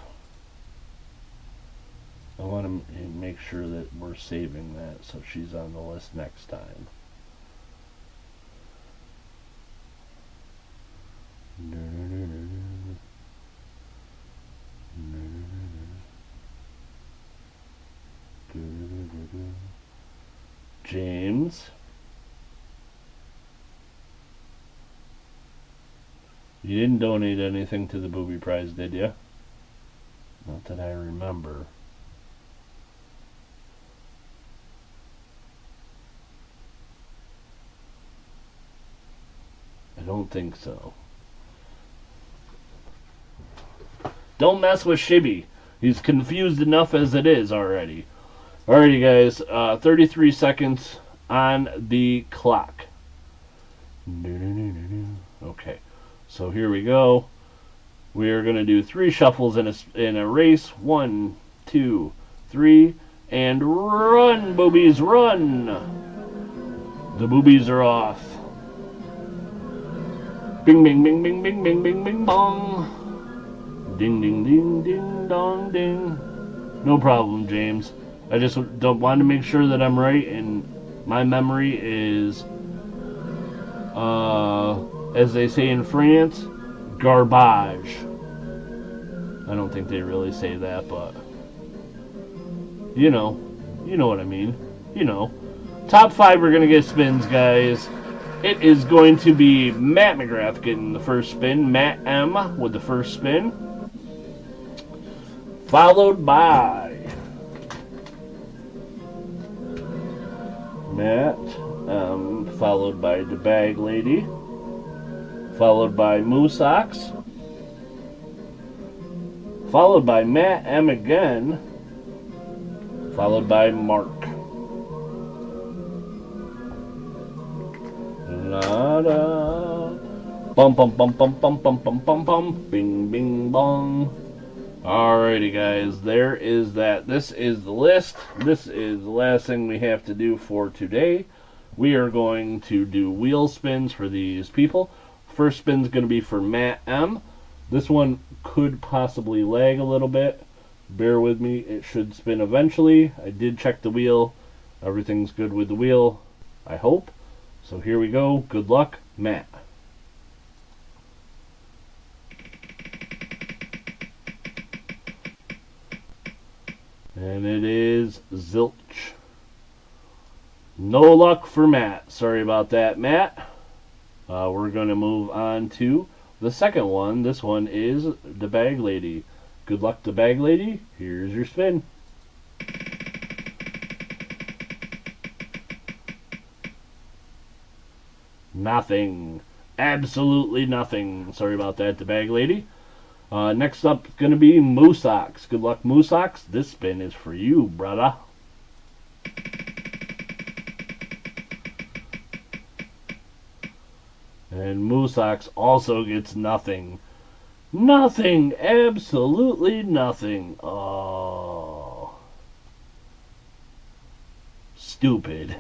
I want to make sure that we're saving that so she's on the list next time. James. You didn't donate anything to the booby prize, did you? Not that I remember. I don't think so. Don't mess with Shibby. He's confused enough as it is already. Alrighty, guys. 33 seconds on the clock. Okay. So here we go. We are going to do 3 shuffles in a race. 1, 2, 3, and run, boobies, run! The boobies are off. Bing, bing, bing, bing, bing, bing, bing, bing, bong. Ding, ding, ding, ding, dong, ding. No problem, James. I just don't want to make sure that I'm right, and my memory is, as they say in France, garbage. I don't think they really say that, but you know what I mean. You know. Top 5 are going to get spins, guys. It is going to be Matt McGrath getting the first spin. Matt M with the first spin. Followed by Matt M. Followed by the Bag Lady. Followed by Moosox. Followed by Matt M again. Followed by Mark. La-da. Bum bum bum bum bum bum bum bum bum. Bing bing bong. Alrighty, guys, there is that. This is the list. This is the last thing we have to do for today. We are going to do wheel spins for these people. First spin's going to be for Matt M. This one could possibly lag a little bit. Bear with me. It should spin eventually. I did check the wheel. Everything's good with the wheel, I hope. So here we go. Good luck, Matt. And it is zilch. No luck for Matt. Sorry about that, Matt. We're going to move on to the second one. This one is the Bag Lady. Good luck, the Bag Lady. Here's your spin. Nothing. Absolutely nothing. Sorry about that, the Bag Lady. Next up is going to be Moosox. Good luck, Moosox. This spin is for you, brother. And Moosox also gets nothing. Nothing! Absolutely nothing. Oh. Stupid.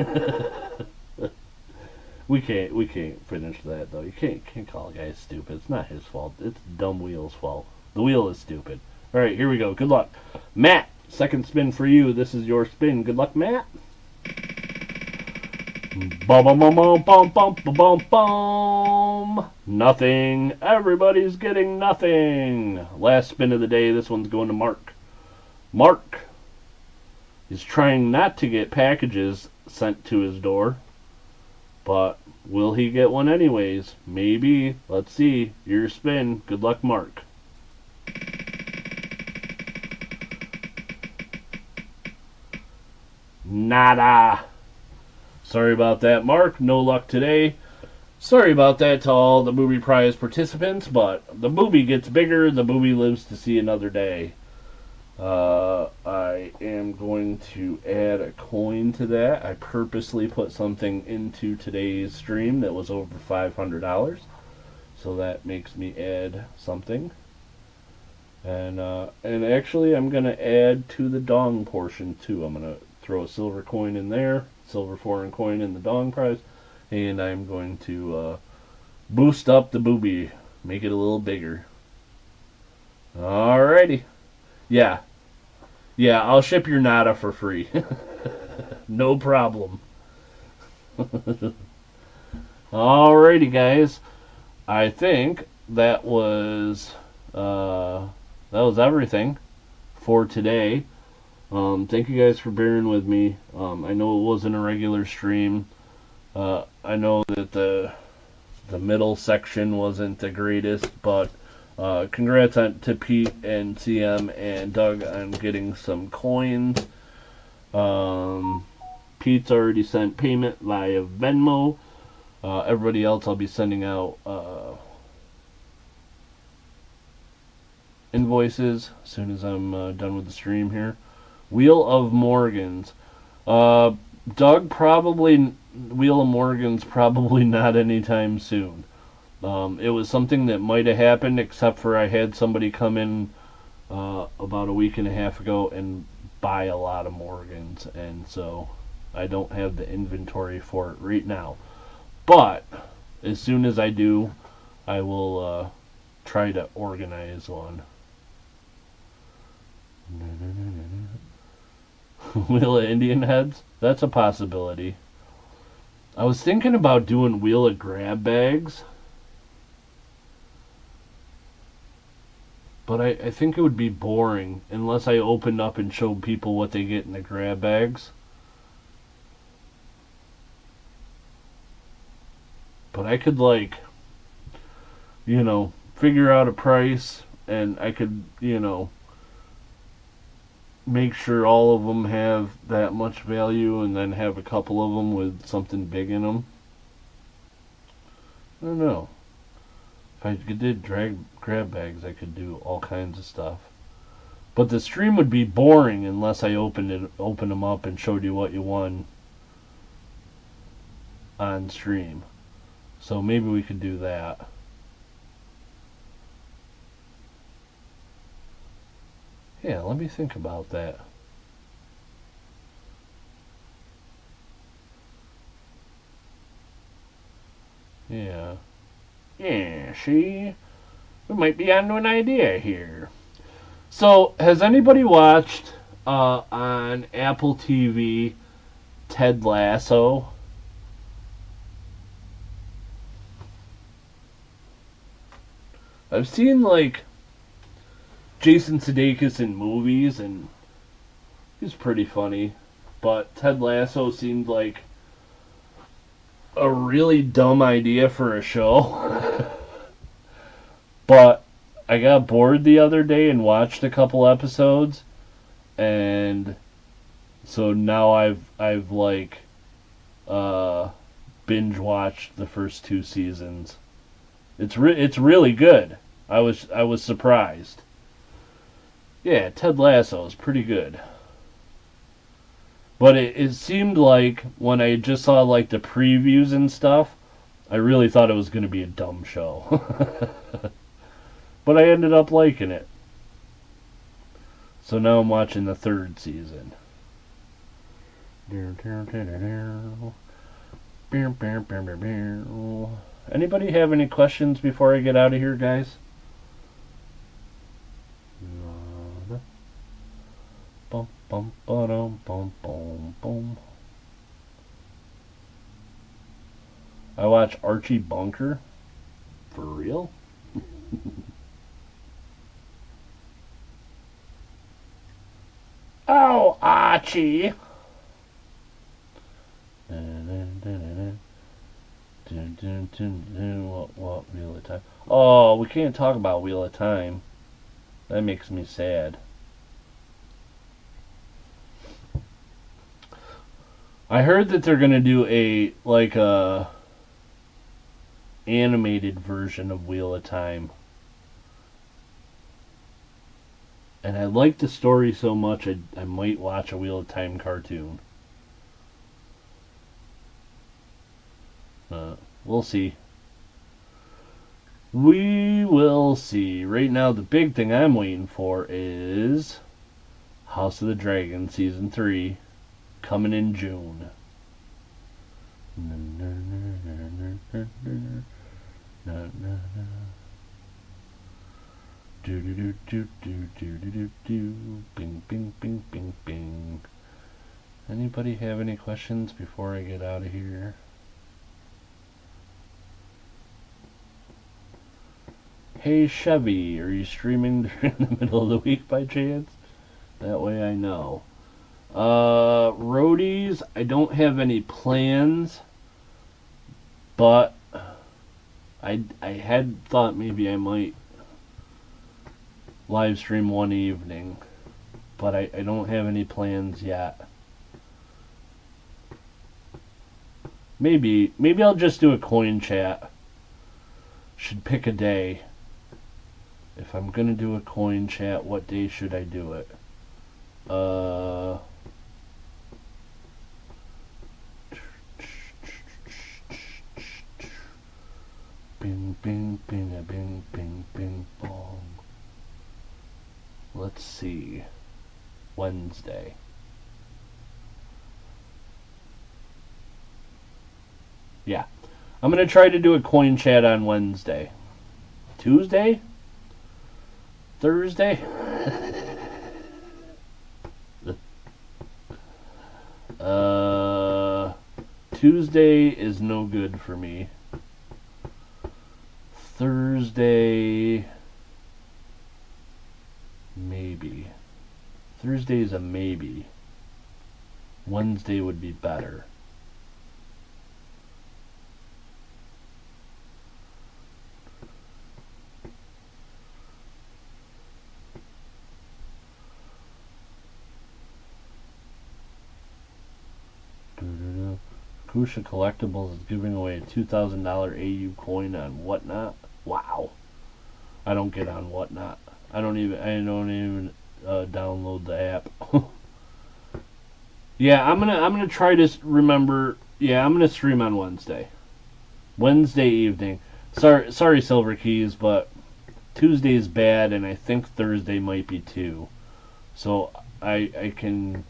We can't finish that though. You can't call a guy stupid. It's not his fault. It's Dumb Wheel's fault. The wheel is stupid. Alright, here we go. Good luck. Matt, second spin for you. This is your spin. Good luck, Matt. Bum bum bum bum bum bum bum bum bum. Nothing. Everybody's getting nothing. Last spin of the day. This one's going to Mark. Mark is trying not to get packages sent to his door. But will he get one anyways? Maybe. Let's see. Your spin. Good luck, Mark. Nada. Sorry about that, Mark. No luck today. Sorry about that to all the Booby Prize participants, but the booby gets bigger. The booby lives to see another day. I am going to add a coin to that. I purposely put something into today's stream that was over $500, so that makes me add something. And actually, I'm gonna add to the dong portion too. I'm gonna throw a silver coin in there, silver foreign coin in the dong prize, and I'm going to boost up the booby, make it a little bigger. Alrighty. Yeah, I'll ship your Nada for free. No problem. Alrighty, guys. I think that was everything for today. Thank you guys for bearing with me. I know it wasn't a regular stream. I know that the middle section wasn't the greatest, but congrats to Pete and CM and Doug on getting some coins. Pete's already sent payment via Venmo. Everybody else I'll be sending out invoices as soon as I'm done with the stream here. Wheel of Morgans. Doug, probably Wheel of Morgans probably not anytime soon. It was something that might have happened, except for I had somebody come in about a week and a half ago and buy a lot of Morgans, and so I don't have the inventory for it right now. But as soon as I do, I will try to organize one. Wheel of Indian Heads? That's a possibility. I was thinking about doing Wheel of Grab Bags, but I think it would be boring unless I opened up and showed people what they get in the grab bags. But I could, figure out a price, and I could, make sure all of them have that much value, and then have a couple of them with something big in them. I don't know. If I did grab bags, I could do all kinds of stuff. But the stream would be boring unless I opened them up and showed you what you won on stream. So maybe we could do that. Yeah, let me think about that. Yeah, see? We might be onto an idea here. So, has anybody watched on Apple TV Ted Lasso? I've seen, Jason Sudeikis in movies, and he's pretty funny. But Ted Lasso seemed like a really dumb idea for a show. But I got bored the other day and watched a couple episodes, and so now I've binge watched the first 2 seasons. It's really good. I was surprised. Yeah, Ted Lasso is pretty good. But it seemed like when I just saw the previews and stuff, I really thought it was going to be a dumb show. But I ended up liking it. So now I'm watching the 3rd season. Anybody have any questions before I get out of here, guys? I watch Archie Bunker. For real? Oh, Archie! What Wheel of Time? Oh, we can't talk about Wheel of Time. That makes me sad. I heard that they're gonna do a animated version of Wheel of Time. And I like the story so much I might watch a Wheel of Time cartoon. We'll see. We will see. Right now, the big thing I'm waiting for is House of the Dragon Season 3 coming in June. Bing, bing, bing, bing, bing. Anybody have any questions before I get out of here? Hey Chevy, are you streaming during the middle of the week by chance? That way I know. Roadies, I don't have any plans, but I had thought maybe I might live stream one evening, but I don't have any plans yet. Maybe I'll just do a coin chat. Should pick a day. If I'm gonna do a coin chat, what day should I do it? Bing, bing, bing, a bing, bing, bing, bong. Let's see. Wednesday. Yeah. I'm going to try to do a coin chat on Wednesday. Tuesday? Thursday? Tuesday is no good for me. Thursday, maybe. Thursday is a maybe. Wednesday would be better. Kusha Collectibles is giving away a $2,000 AU coin on Whatnot. Wow. I don't get on Whatnot. I don't even download the app. Yeah, I'm gonna try to remember. Yeah, I'm gonna stream on Wednesday. Wednesday evening. Sorry, Silver Keys, but Tuesday's bad, and I think Thursday might be too. So I can.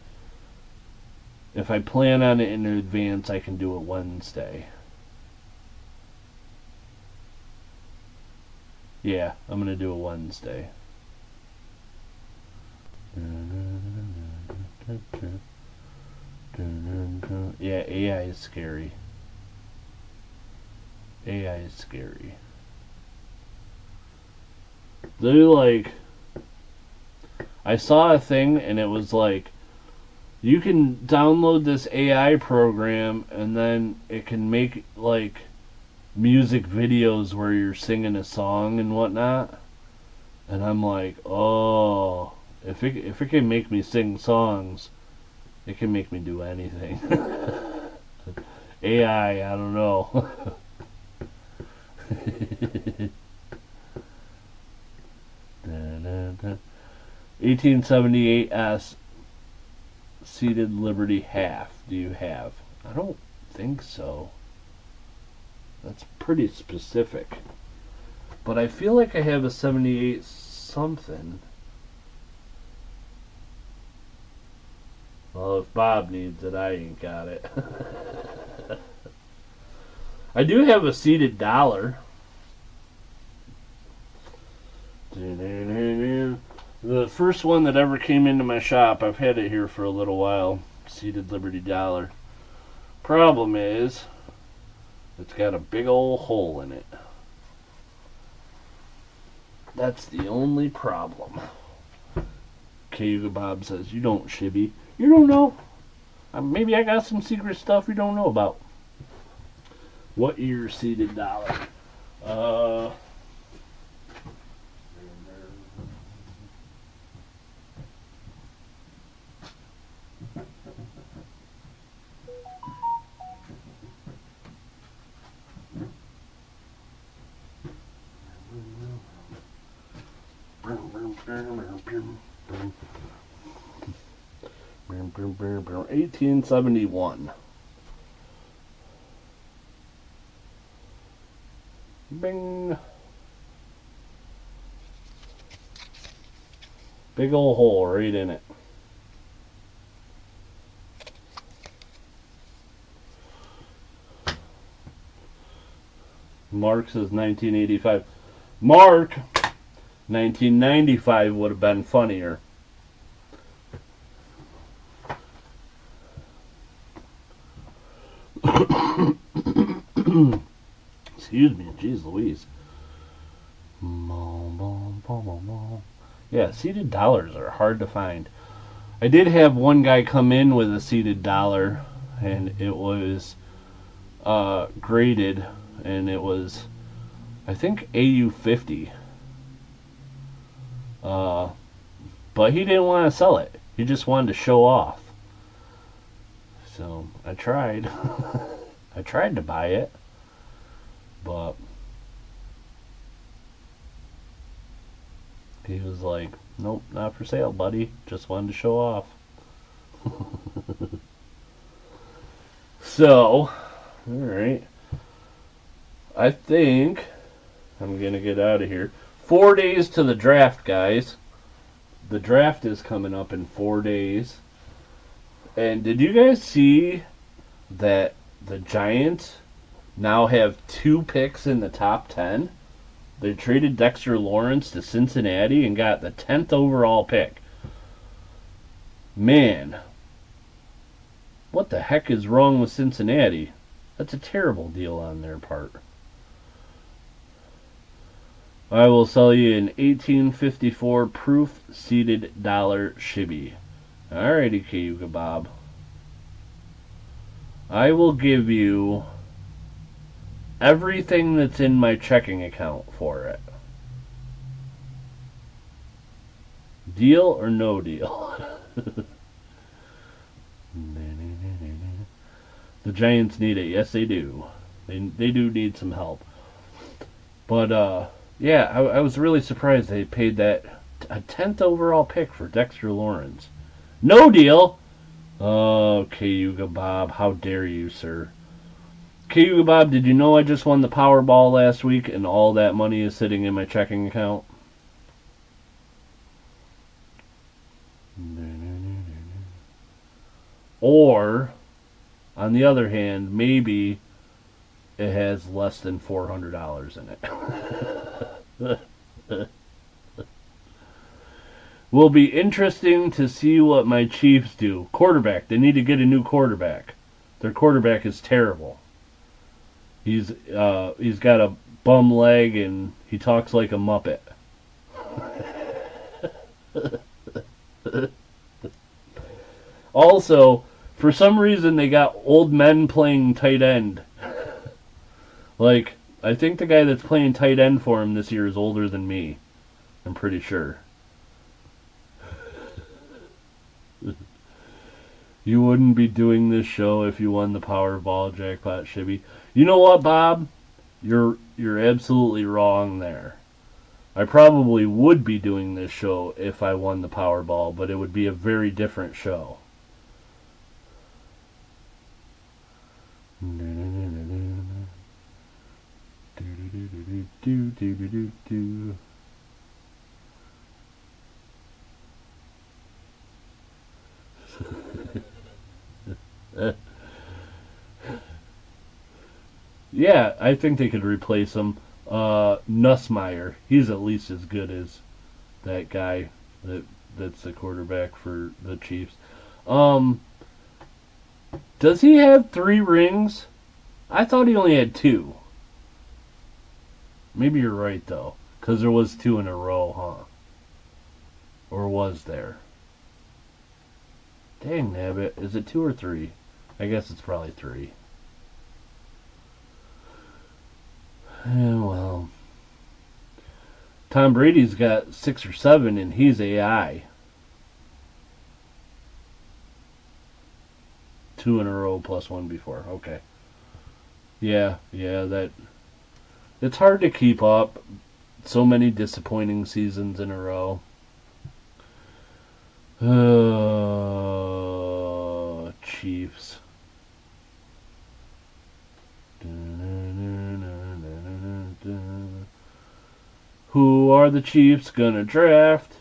If I plan on it in advance, I can do it Wednesday. Yeah, I'm going to do it Wednesday. Yeah, AI is scary. AI is scary. They're like... I saw a thing, and it was like, you can download this AI program and then it can make like music videos where you're singing a song and whatnot. And I'm like, oh, if it can make me sing songs, it can make me do anything. AI, I don't know. 1878S Seated Liberty half. Do you have? I don't think so. That's pretty specific. But I feel like I have a 78 something. Well, if Bob needs it, I ain't got it. I do have a seated dollar. The first one that ever came into my shop, I've had it here for a little while. Seated Liberty dollar. Problem is, it's got a big old hole in it. That's the only problem. Cayuga Bob says, you don't, Shibby. You don't know. Maybe I got some secret stuff you don't know about. What year seated dollar? $1871. Bing. Big old hole right in it. Mark says 1985. Mark, 1995 would have been funnier. Excuse me, jeez Louise. Yeah, seated dollars are hard to find. I did have one guy come in with a seated dollar, and it was graded, and it was, I think, AU 50. But he didn't want to sell it. He just wanted to show off. So I tried. I tried to buy it, but he was like, nope, not for sale, buddy. Just wanted to show off. So, alright. I think I'm going to get out of here. 4 days to the draft, guys. The draft is coming up in 4 days. And did you guys see that the Giants now have 2 picks in the top 10? They traded Dexter Lawrence to Cincinnati and got the 10th overall pick. Man, what the heck is wrong with Cincinnati? That's a terrible deal on their part. I will sell you an 1854 proof seated dollar Shibby. Alrighty, Cayuga Bob. I will give you everything that's in my checking account for it. Deal or no deal? The Giants need it. Yes, they do. They do need some help. But, yeah, I was really surprised they paid that a 10th overall pick for Dexter Lawrence. No deal! Oh, Cayuga Bob, how dare you, sir. Cayuga Bob, did you know I just won the Powerball last week and all that money is sitting in my checking account? Or, on the other hand, maybe it has less than $400 in it. Will be interesting to see what my Chiefs do. Quarterback. They need to get a new quarterback. Their quarterback is terrible. He's got a bum leg and he talks like a Muppet. Also, for some reason they got old men playing tight end. Like, I think the guy that's playing tight end for him this year is older than me. I'm pretty sure. You wouldn't be doing this show if you won the Powerball jackpot, Shibby. You know what, Bob? You're absolutely wrong there. I probably would be doing this show if I won the Powerball, but it would be a very different show. Yeah, I think they could replace him. Nussmeier, he's at least as good as that guy that's the quarterback for the Chiefs. Um, does he have 3 rings? I thought he only had 2. Maybe you're right though, because there was 2 in a row, huh? Or was there? Dang nabbit, is it 2 or 3? I guess it's probably 3. Yeah, well, Tom Brady's got 6 or 7, and he's AI. 2 in a row plus 1 before. Okay. Yeah, that it's hard to keep up. So many disappointing seasons in a row. Chiefs. Who are the Chiefs gonna draft?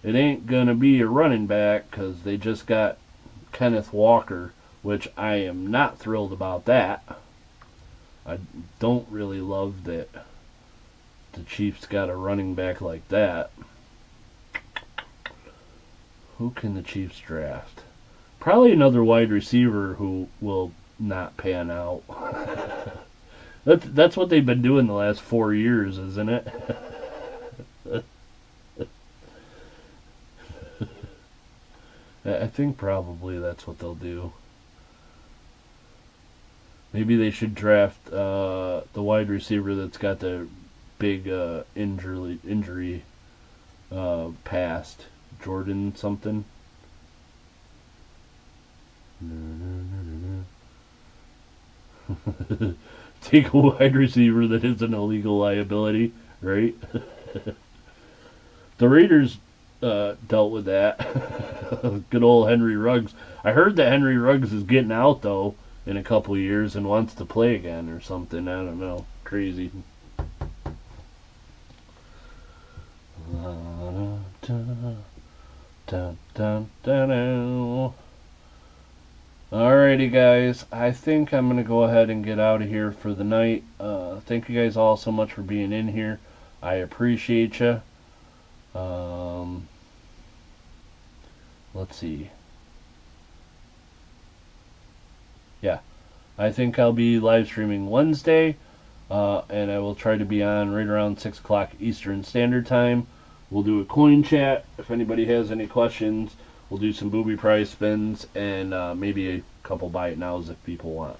It ain't gonna be a running back because they just got Kenneth Walker, which I am not thrilled about that. I don't really love that the Chiefs got a running back like that. Who can the Chiefs draft? Probably another wide receiver who will not pan out. That's what they've been doing the last 4 years, isn't it? I think probably that's what they'll do. Maybe they should draft the wide receiver that's got the big injury past. Jordan something. Take a wide receiver that is an illegal liability, right? The Raiders dealt with that. Good old Henry Ruggs. I heard that Henry Ruggs is getting out, though, in a couple years and wants to play again or something. I don't know. Crazy. Alrighty, guys. I think I'm going to go ahead and get out of here for the night. Thank you guys all so much for being in here. I appreciate you. Let's see. Yeah, I think I'll be live streaming Wednesday, and I will try to be on right around 6 o'clock Eastern Standard Time. We'll do a coin chat if anybody has any questions. We'll do some booby prize spins and maybe a couple buy it nows if people want.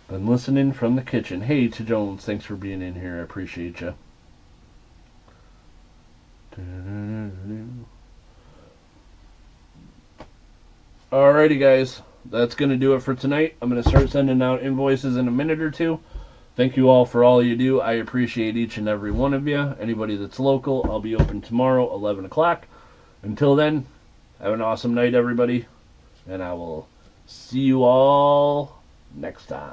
Been listening from the kitchen. Hey, to Jones, thanks for being in here. I appreciate you. Alrighty, guys. That's going to do it for tonight. I'm going to start sending out invoices in a minute or two. Thank you all for all you do. I appreciate each and every one of you. Anybody that's local, I'll be open tomorrow, 11 o'clock. Until then, have an awesome night, everybody. And I will see you all next time.